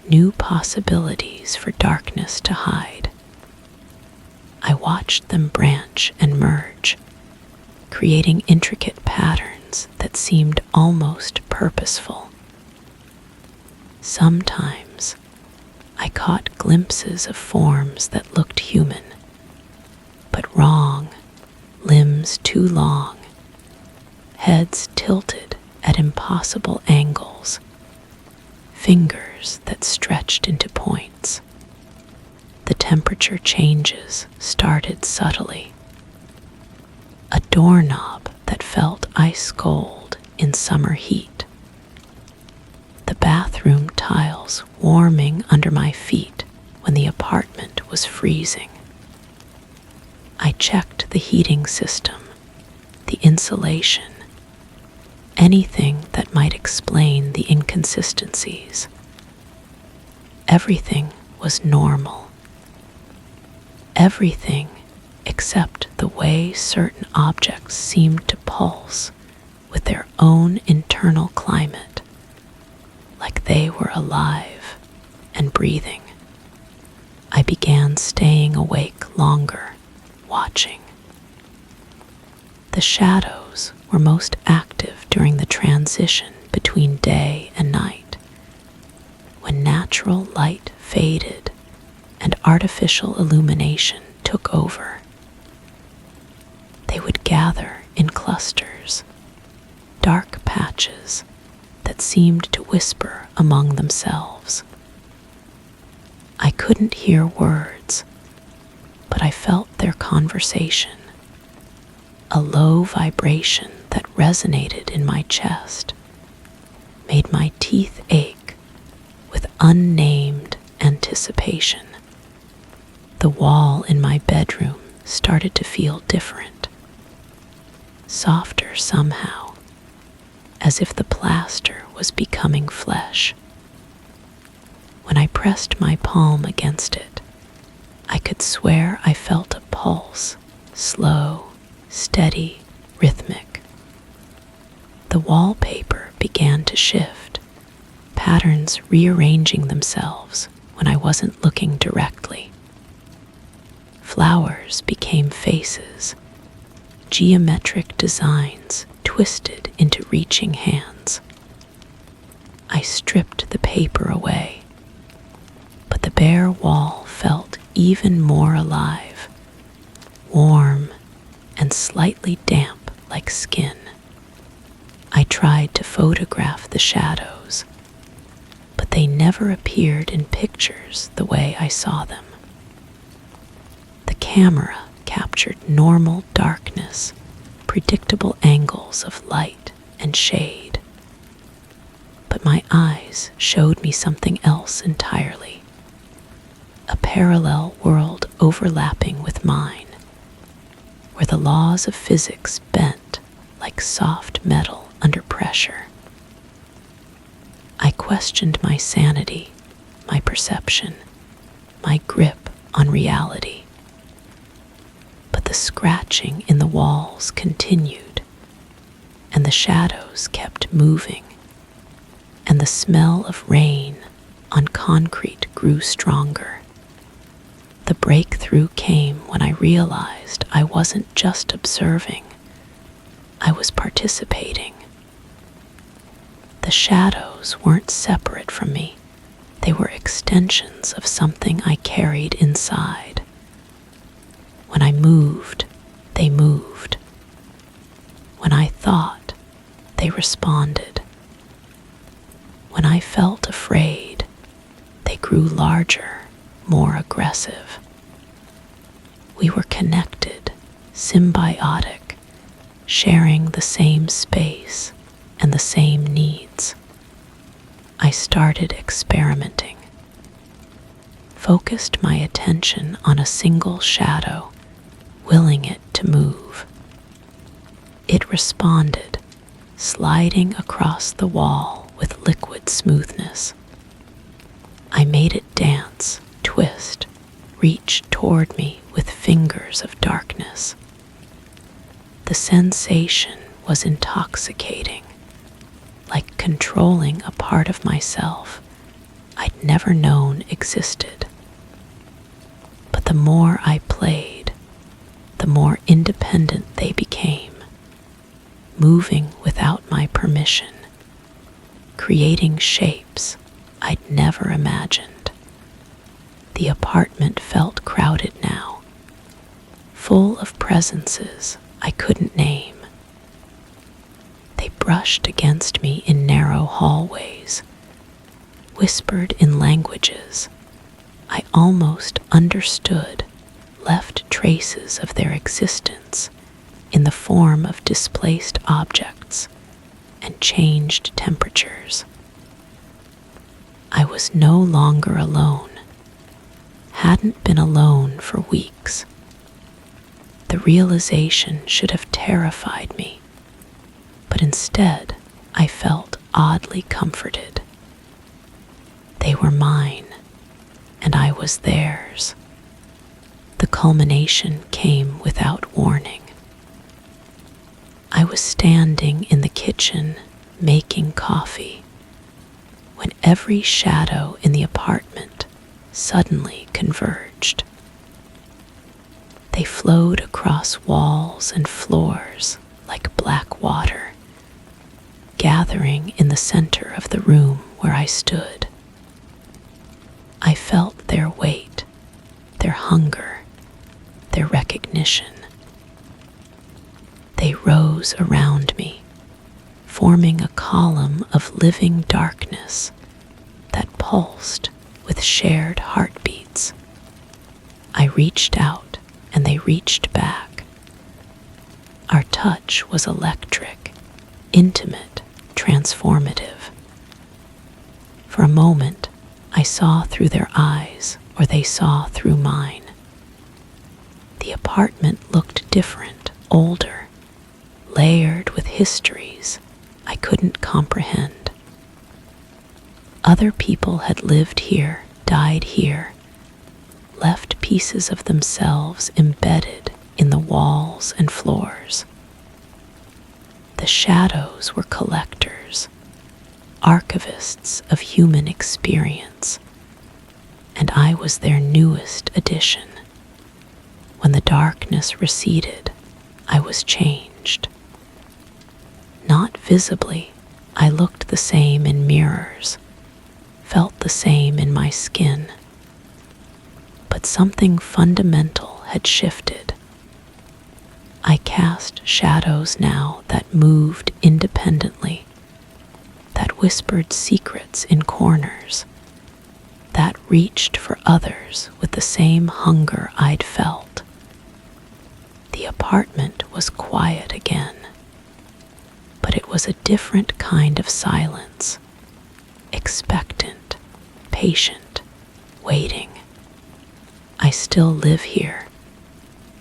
new possibilities for darkness to hide. I watched them branch and merge, creating intricate patterns that seemed almost purposeful. Sometimes, I caught glimpses of forms that looked human, but wrong, limbs too long, heads tilted at impossible angles, fingers that stretched into points. The temperature changes started subtly. A doorknob that felt ice cold in summer heat. The bathroom tiles warming under my feet when the apartment was freezing. I checked the heating system, the insulation, anything that might explain the inconsistencies. Everything was normal. Everything except the way certain objects seemed to pulse with their own internal climate, like they were alive and breathing. I began staying awake longer, watching. The shadows were most active during the transition between day and night, when natural light faded and artificial illumination took over. They would gather in clusters, dark patches that seemed to whisper among themselves. I couldn't hear words, but I felt their conversation, a low vibration that resonated in my chest, made my teeth ache with unnamed anticipation. The wall in my bedroom started to feel different, softer somehow, as if the plaster was becoming flesh. When I pressed my palm against it, I could swear I felt a pulse, slow, steady, rhythmic. The wallpaper began to shift, patterns rearranging themselves when I wasn't looking directly. Flowers became faces, geometric designs twisted into reaching hands. I stripped the paper away, but the bare wall felt even more alive, warm and slightly damp like skin. I tried to photograph the shadows, but they never appeared in pictures the way I saw them. The camera captured normal darkness, predictable angles of light and shade. But my eyes showed me something else entirely, a parallel world overlapping with mine, where the laws of physics bent like soft metal under pressure. I questioned my sanity, my perception, my grip on reality. But the scratching in the walls continued, and the shadows kept moving, and the smell of rain on concrete grew stronger. The breakthrough came when I realized I wasn't just observing, I was participating. The shadows weren't separate from me. They were extensions of something I carried inside. When I moved, they moved. When I thought, they responded. When I felt afraid, they grew larger, more aggressive. We were connected, symbiotic, sharing the same space and the same needs. I started experimenting, focused my attention on a single shadow, willing it to move. It responded, sliding across the wall with liquid smoothness. I made it dance, twist, reach toward me with fingers of darkness. The sensation was intoxicating, like controlling a part of myself I'd never known existed. But the more I played, the more independent they became, moving without my permission, creating shapes I'd never imagined. The apartment felt crowded now, full of presences I couldn't name. They brushed against me in narrow hallways, whispered in languages I almost understood, left traces of their existence in the form of displaced objects and changed temperatures. I was no longer alone, hadn't been alone for weeks. The realization should have terrified me, but instead I felt oddly comforted. They were mine, and I was theirs. The culmination came came without warning. I was standing in the kitchen making coffee when every shadow in the apartment suddenly converged. They flowed across walls and floors like black water, gathering in the center of the room where I stood. I felt their weight, their hunger, their recognition. They rose around me, forming a column of living darkness that pulsed with shared heartbeats. I reached out and they reached back. Our touch was electric, intimate, transformative. For a moment, I saw through their eyes, or they saw through mine. The apartment looked different, older, layered with histories I couldn't comprehend. Other people had lived here, died here, left pieces of themselves embedded in the walls and floors. The shadows were collectors, archivists of human experience, and I was their newest addition. When the darkness receded, I was changed. Not visibly, I looked the same in mirrors, felt the same in my skin. But something fundamental had shifted. I cast shadows now that moved independently, that whispered secrets in corners, that reached for others with the same hunger I'd felt. The apartment was quiet again, but it was a different kind of silence, expectant, patient, waiting. I still live here,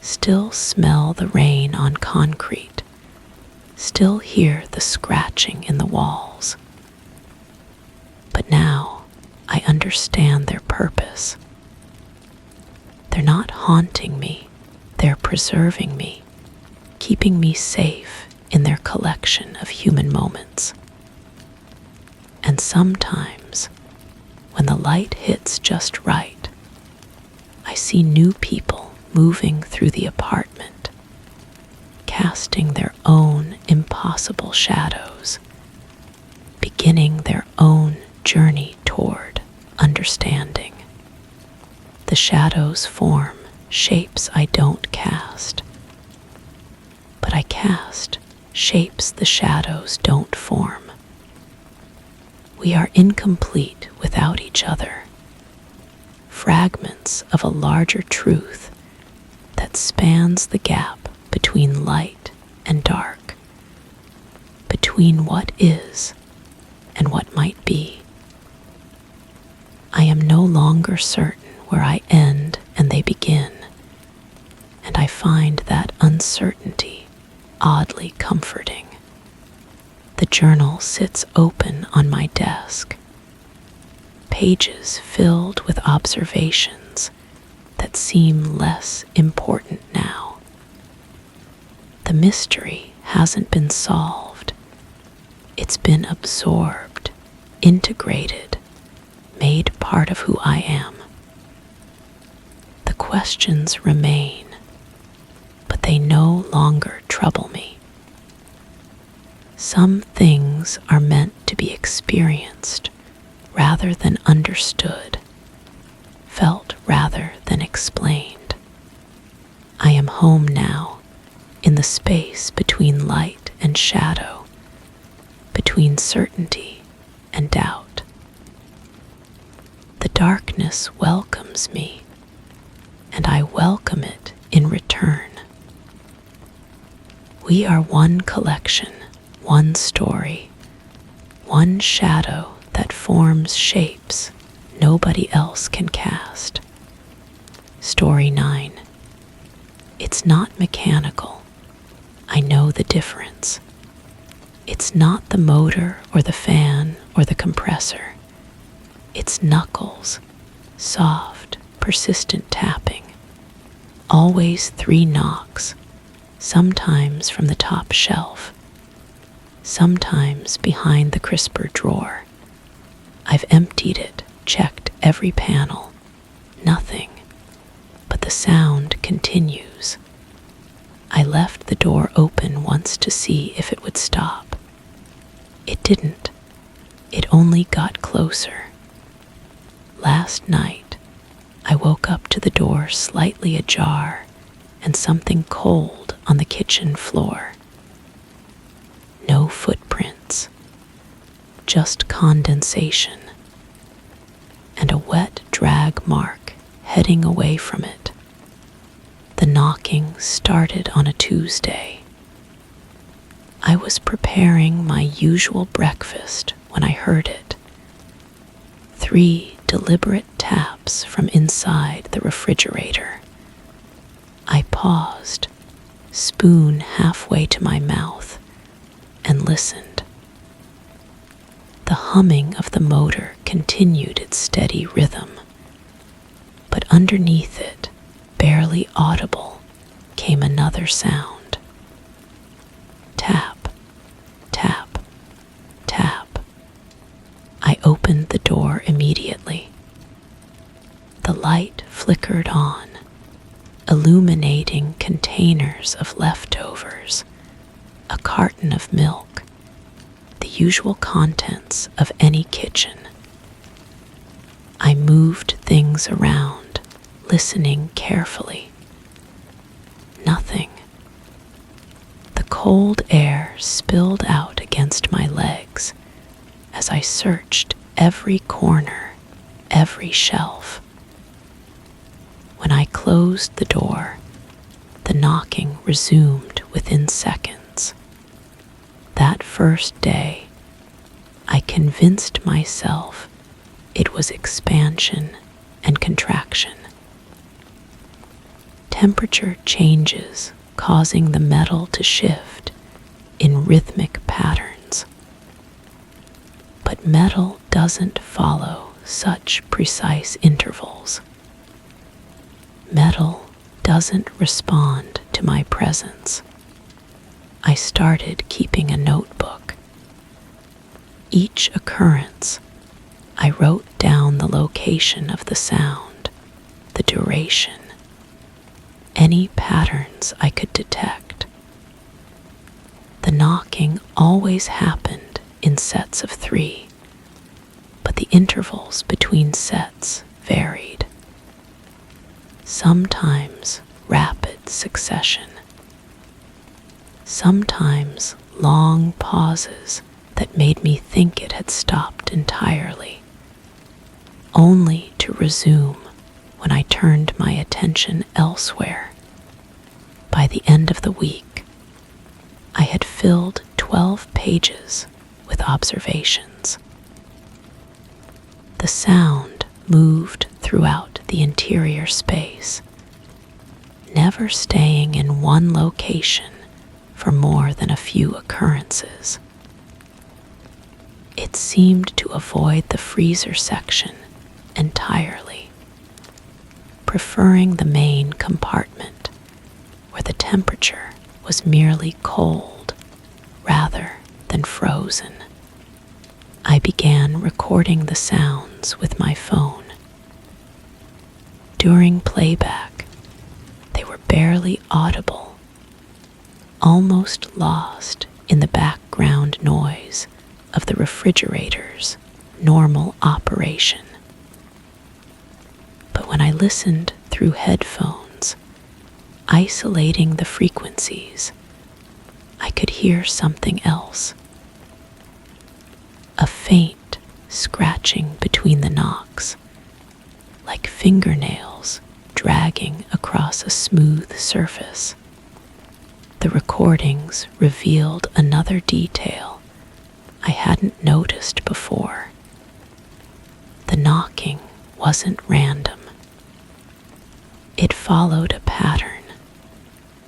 still smell the rain on concrete, still hear the scratching in the walls. But now I understand their purpose. They're not haunting me, they're preserving me, keeping me safe in their collection of human moments. And sometimes, when the light hits just right, I see new people moving through the apartment, casting their own impossible shadows, beginning their own journey toward understanding. The shadows form shapes I don't cast, but I cast shapes the shadows don't form. We are incomplete without each other, fragments of a larger truth that spans the gap between light and dark, between what is and what might be. I am no longer certain where I end and they begin, and I find that uncertainty oddly comforting. The journal sits open on my desk, pages filled with observations that seem less important now. The mystery hasn't been solved. It's been absorbed, integrated, made part of who I am. The questions remain, but they no longer trouble me. Some things are meant to be experienced rather than understood, felt rather than explained. I am home now, in the space between light and shadow, between certainty and doubt. The darkness welcomes me, and I welcome it in return. We are one collection, one story, one shadow that forms shapes nobody else can cast. Story 9. It's not mechanical. I know the difference. It's not the motor or the fan or the compressor. It's knuckles, soft, persistent tapping. Always 3 knocks, sometimes from the top shelf, sometimes behind the crisper drawer. I've emptied it, checked every panel. Nothing. But the sound continues. I left the door open once to see if it would stop. It didn't. It only got closer. Last night, I woke up to the door slightly ajar and something cold on the kitchen floor. No footprints, just condensation, and a wet drag mark heading away from it. The knocking started on a Tuesday. I was preparing my usual breakfast when I heard it. 3 deliberate taps from inside the refrigerator. I paused, spoon halfway to my mouth, and listened. The humming of the motor continued its steady rhythm, but underneath it, barely audible, came another sound. Tap, tap, tap. I opened the door immediately. The light flickered on, illuminating containers of leftovers, a carton of milk, the usual contents of any kitchen. I moved things around, listening carefully. Nothing. The cold air spilled out against my legs as I searched every corner, every shelf. When I closed the door, the knocking resumed within seconds. That first day, I convinced myself it was expansion and contraction. Temperature changes causing the metal to shift in rhythmic patterns. But metal doesn't follow such precise intervals. Metal doesn't respond to my presence. I started keeping a notebook. Each occurrence, I wrote down the location of the sound, the duration, any patterns I could detect. The knocking always happened in sets of 3, but the intervals between sets varied. Sometimes rapid succession, sometimes long pauses that made me think it had stopped entirely, only to resume when I turned my attention elsewhere. By the end of the week, I had filled 12 pages with observations. The sound moved throughout the interior space, never staying in one location for more than a few occurrences. It seemed to avoid the freezer section entirely, preferring the main compartment where the temperature was merely cold rather than frozen. I began recording the sounds with my phone. During playback, they were barely audible, almost lost in the background noise of the refrigerator's normal operation. But when I listened through headphones, isolating the frequencies, I could hear something else. A faint scratching between the knocks, like fingernails dragging across a smooth surface. The recordings revealed another detail I hadn't noticed before. The knocking wasn't random. It followed a pattern,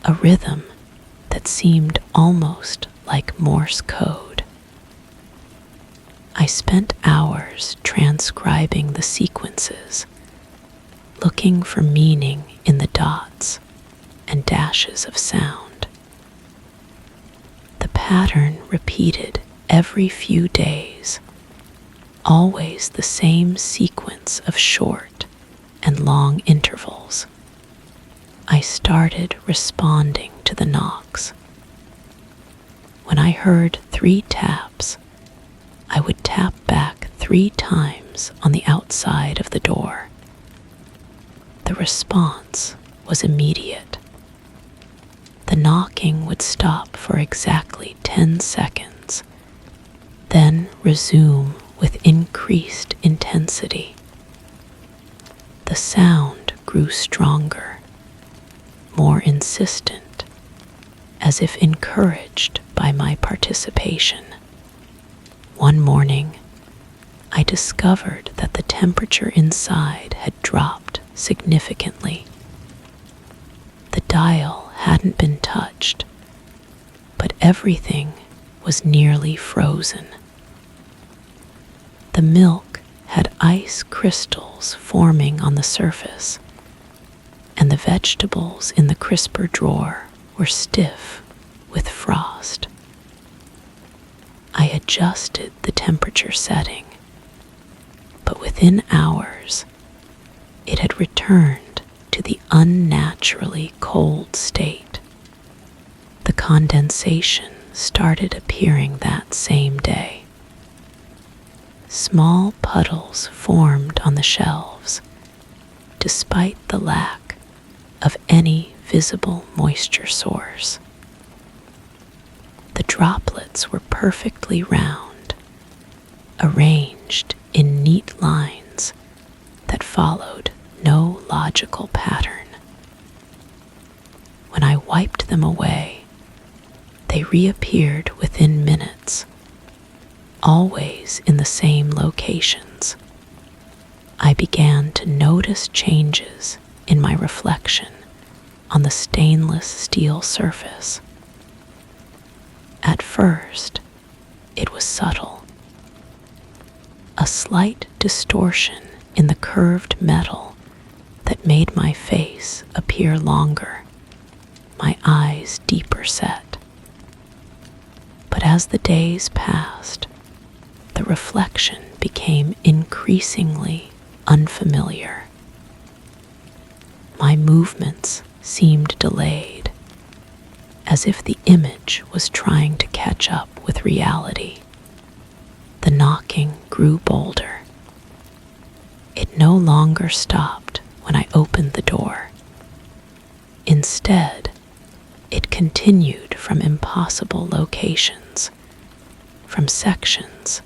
a rhythm that seemed almost like Morse code. I spent hours transcribing the sequences, looking for meaning in the dots and dashes of sound. The pattern repeated every few days, always the same sequence of short and long intervals. I started responding to the knocks. When I heard 3 taps, I would tap back 3 times on the outside of the door. The response was immediate. The knocking would stop for exactly 10 seconds, then resume with increased intensity. The sound grew stronger, more insistent, as if encouraged by my participation. One morning, I discovered that the temperature inside had dropped significantly. The dial hadn't been touched, but everything was nearly frozen. The milk had ice crystals forming on the surface, and the vegetables in the crisper drawer were stiff with frost. I adjusted the temperature setting, but within hours, it had returned to the unnaturally cold state. The condensation started appearing that same day. Small puddles formed on the shelves, despite the lack of any visible moisture source. The droplets were perfectly round, arranged in neat lines that followed no logical pattern. When I wiped them away, they reappeared within minutes, always in the same locations. I began to notice changes in my reflection on the stainless steel surface. At first, it was subtle. A slight distortion in the curved metal that made my face appear longer, my eyes deeper set. But as the days passed, the reflection became increasingly unfamiliar. My movements seemed delayed, as if the image was trying to catch up with reality. The knocking grew bolder. It no longer stopped when I opened the door. Instead, it continued from impossible locations, from sections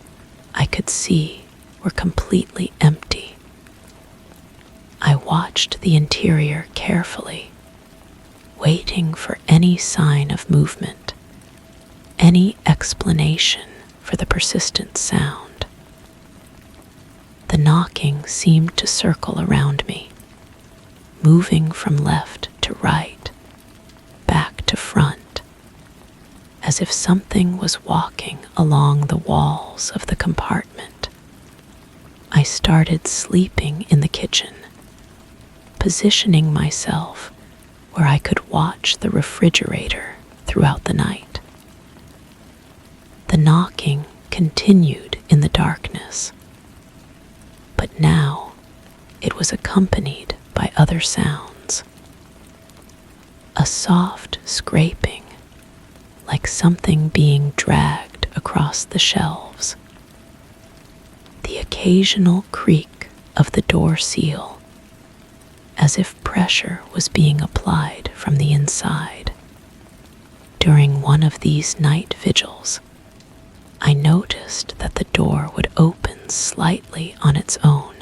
I could see were completely empty. I watched the interior carefully, waiting for any sign of movement, any explanation for the persistent sound. The knocking seemed to circle around me, moving from left to right, back to front, as if something was walking along the walls of the compartment. I started sleeping in the kitchen, positioning myself where I could watch the refrigerator throughout the night. The knocking continued in the darkness, but now it was accompanied by other sounds. A soft scraping, like something being dragged across the shelves. The occasional creak of the door seal, as if pressure was being applied from the inside. During one of these night vigils, I noticed that the door would open slightly on its own.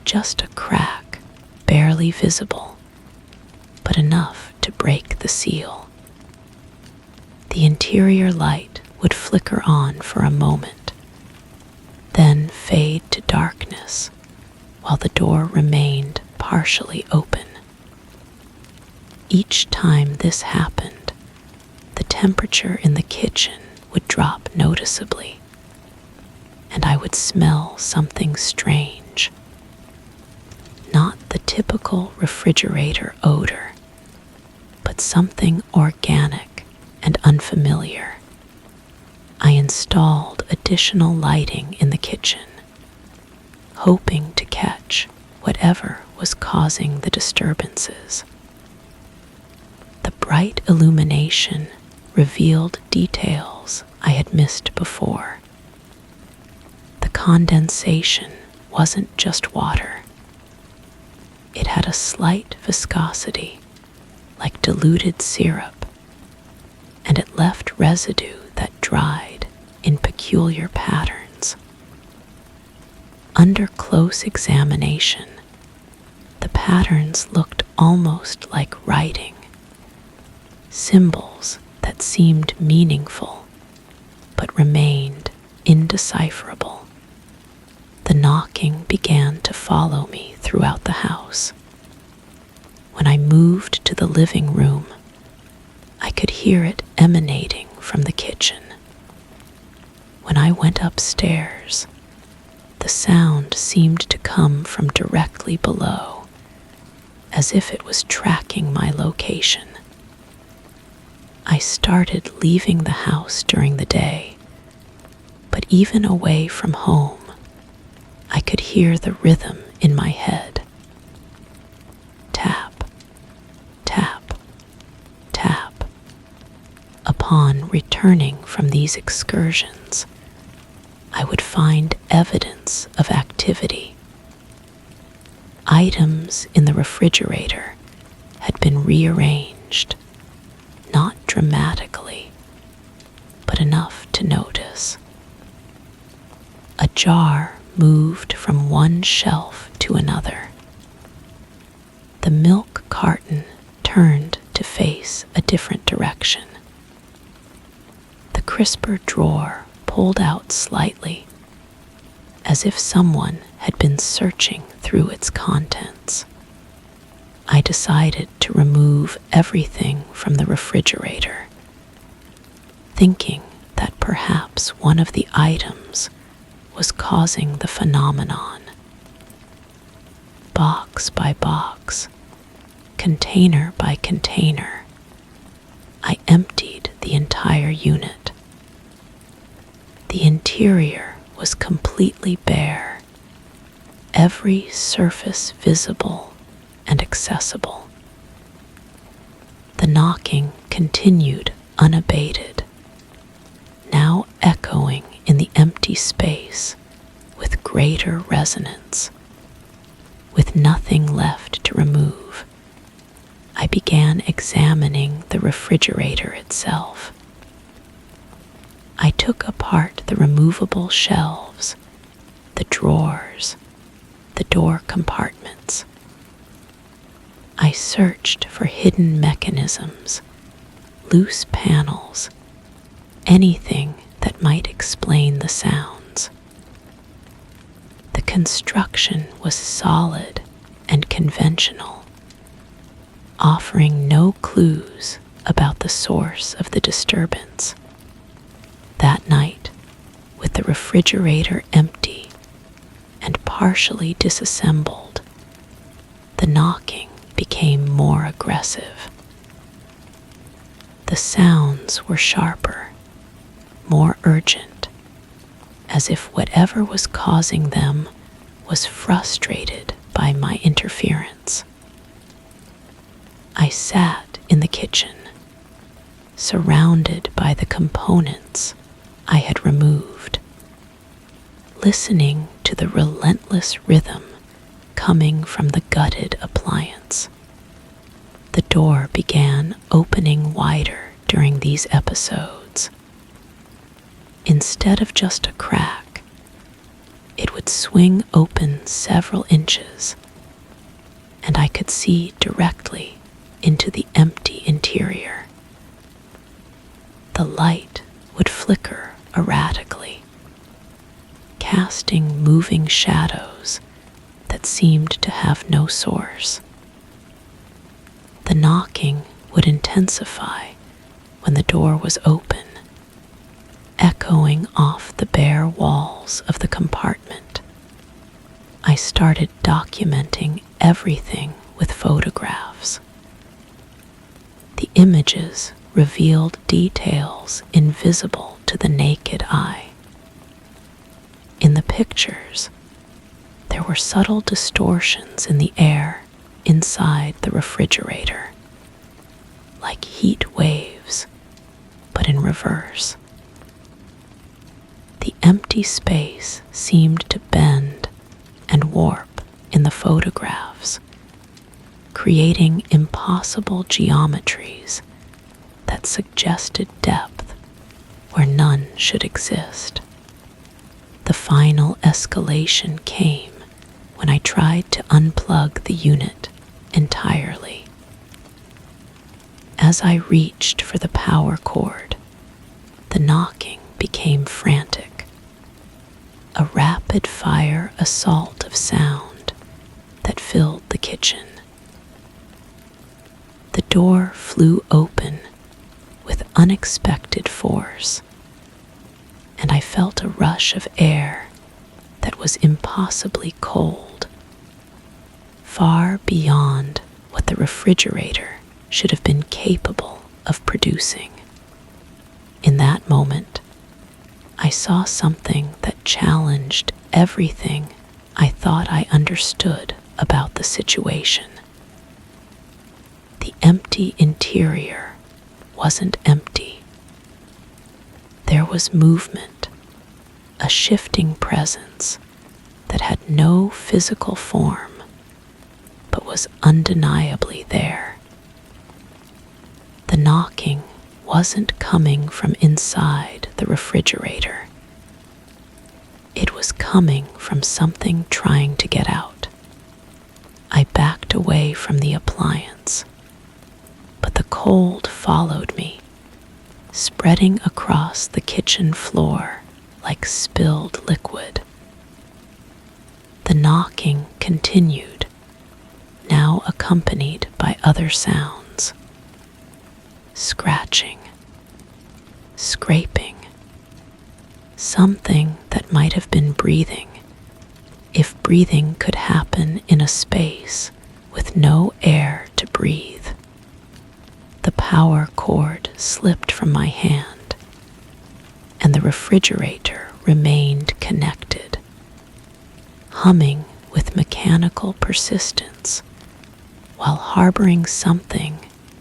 Just a crack, barely visible, but enough to break the seal. The interior light would flicker on for a moment, then fade to darkness while the door remained partially open. Each time this happened, the temperature in the kitchen would drop noticeably, and I would smell something strange. Not the typical refrigerator odor, at something organic and unfamiliar. I installed additional lighting in the kitchen, hoping to catch whatever was causing the disturbances. The bright illumination revealed details I had missed before. The condensation wasn't just water. It had a slight viscosity, like diluted syrup, and it left residue that dried in peculiar patterns. Under close examination, the patterns looked almost like writing, symbols that seemed meaningful but remained indecipherable. The knocking began to follow me throughout the house. When I moved to the living room, I could hear it emanating from the kitchen. When I went upstairs, the sound seemed to come from directly below, as if it was tracking my location. I started leaving the house during the day, but even away from home, I could hear the rhythm in my head. Tap, tap, tap. Upon returning from these excursions, I would find evidence of activity. Items in the refrigerator had been rearranged, not dramatically, but enough to notice. A jar moved from one shelf to another. The milk carton turned to face a different direction. The crisper drawer pulled out slightly, as if someone had been searching through its contents. I decided to remove everything from the refrigerator, thinking that perhaps one of the items was causing the phenomenon. Box by box, container by container, I emptied the entire unit. The interior was completely bare, every surface visible and accessible. The knocking continued unabated, now echoing in the empty space with greater resonance. With nothing left to remove, I began examining the refrigerator itself. I took apart the removable shelves, the drawers, the door compartments. I searched for hidden mechanisms, loose panels, anything that might explain the sounds. The construction was solid and conventional, offering no clues about the source of the disturbance. That night, with the refrigerator empty and partially disassembled, the knocking became more aggressive. The sounds were sharper, more urgent, as if whatever was causing them was frustrated by my interference. I sat in the kitchen, surrounded by the components I had removed, listening to the relentless rhythm coming from the gutted appliance. The door began opening wider during these episodes. Instead of just a crack, it would swing open several inches, and I could see directly into the empty interior. The light would flicker erratically, casting moving shadows that seemed to have no source. The knocking would intensify when the door was open, echoing off the bare walls of the compartment. I started documenting everything with photographs. The images revealed details invisible to the naked eye. In the pictures, there were subtle distortions in the air inside the refrigerator, like heat waves, but in reverse. The empty space seemed to bend and warp in the photographs, creating impossible geometries that suggested depth where none should exist. The final escalation came when I tried to unplug the unit entirely. As I reached for the power cord, the knocking became frantic, a rapid-fire assault of sound that filled the kitchen. The door flew open with unexpected force, and I felt a rush of air that was impossibly cold, far beyond what the refrigerator should have been capable of producing. In that moment, I saw something that challenged everything I thought I understood about the situation. The empty interior wasn't empty. There was movement, a shifting presence that had no physical form, but was undeniably there. The knocking wasn't coming from inside the refrigerator. It was coming from something trying to get out. I backed away from the appliance, but the cold followed me, spreading across the kitchen floor like spilled liquid. The knocking continued, now accompanied by other sounds. Scratching, scraping, something that might have been breathing, if breathing could happen in a space with no air to breathe. The power cord slipped from my hand, and the refrigerator remained connected, humming with mechanical persistence while harboring something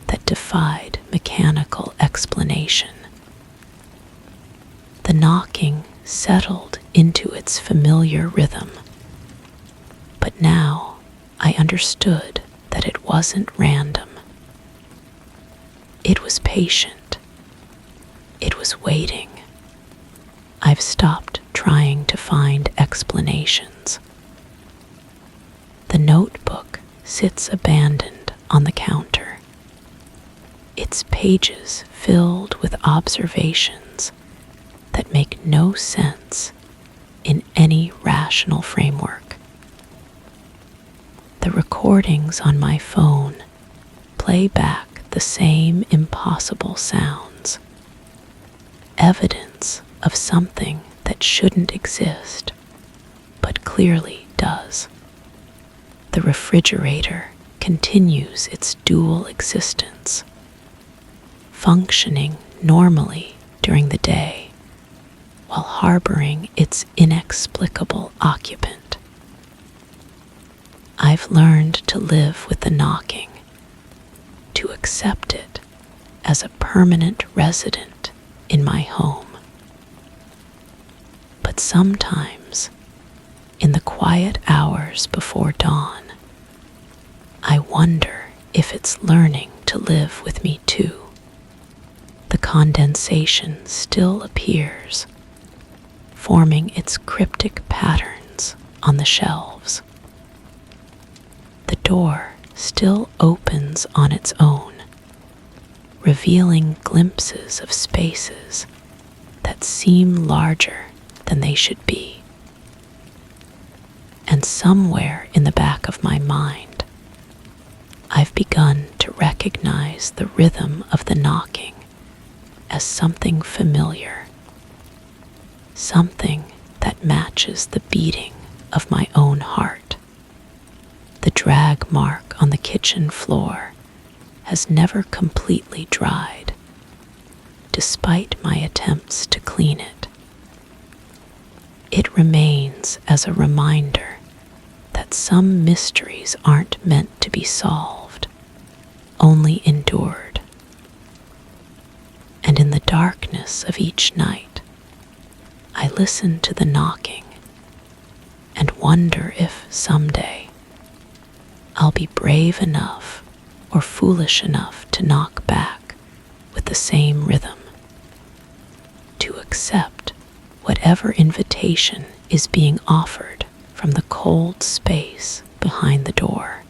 that defied mechanical explanation. The knocking settled into its familiar rhythm, but now I understood that it wasn't random. It was patient. It was waiting. I've stopped trying to find explanations. The notebook sits abandoned on the counter, its pages filled with observations that make no sense in any rational framework. The recordings on my phone play back the same impossible sounds, evidence of something that shouldn't exist, but clearly does. The refrigerator continues its dual existence, functioning normally during the day while harboring its inexplicable occupant. I've learned to live with the knocking, to accept it as a permanent resident in my home. But sometimes, in the quiet hours before dawn, I wonder if it's learning to live with me too. The condensation still appears, forming its cryptic patterns on the shelves. The door still opens on its own, revealing glimpses of spaces that seem larger than they should be. And somewhere in the back of my mind, I've begun to recognize the rhythm of the knocking as something familiar, something that matches the beating of my own heart. The drag mark on the kitchen floor has never completely dried, despite my attempts to clean it. It remains as a reminder that some mysteries aren't meant to be solved, only endured. And in the darkness of each night, I listen to the knocking and wonder if someday I'll be brave enough or foolish enough to knock back with the same rhythm, to accept whatever invitation is being offered from the cold space behind the door.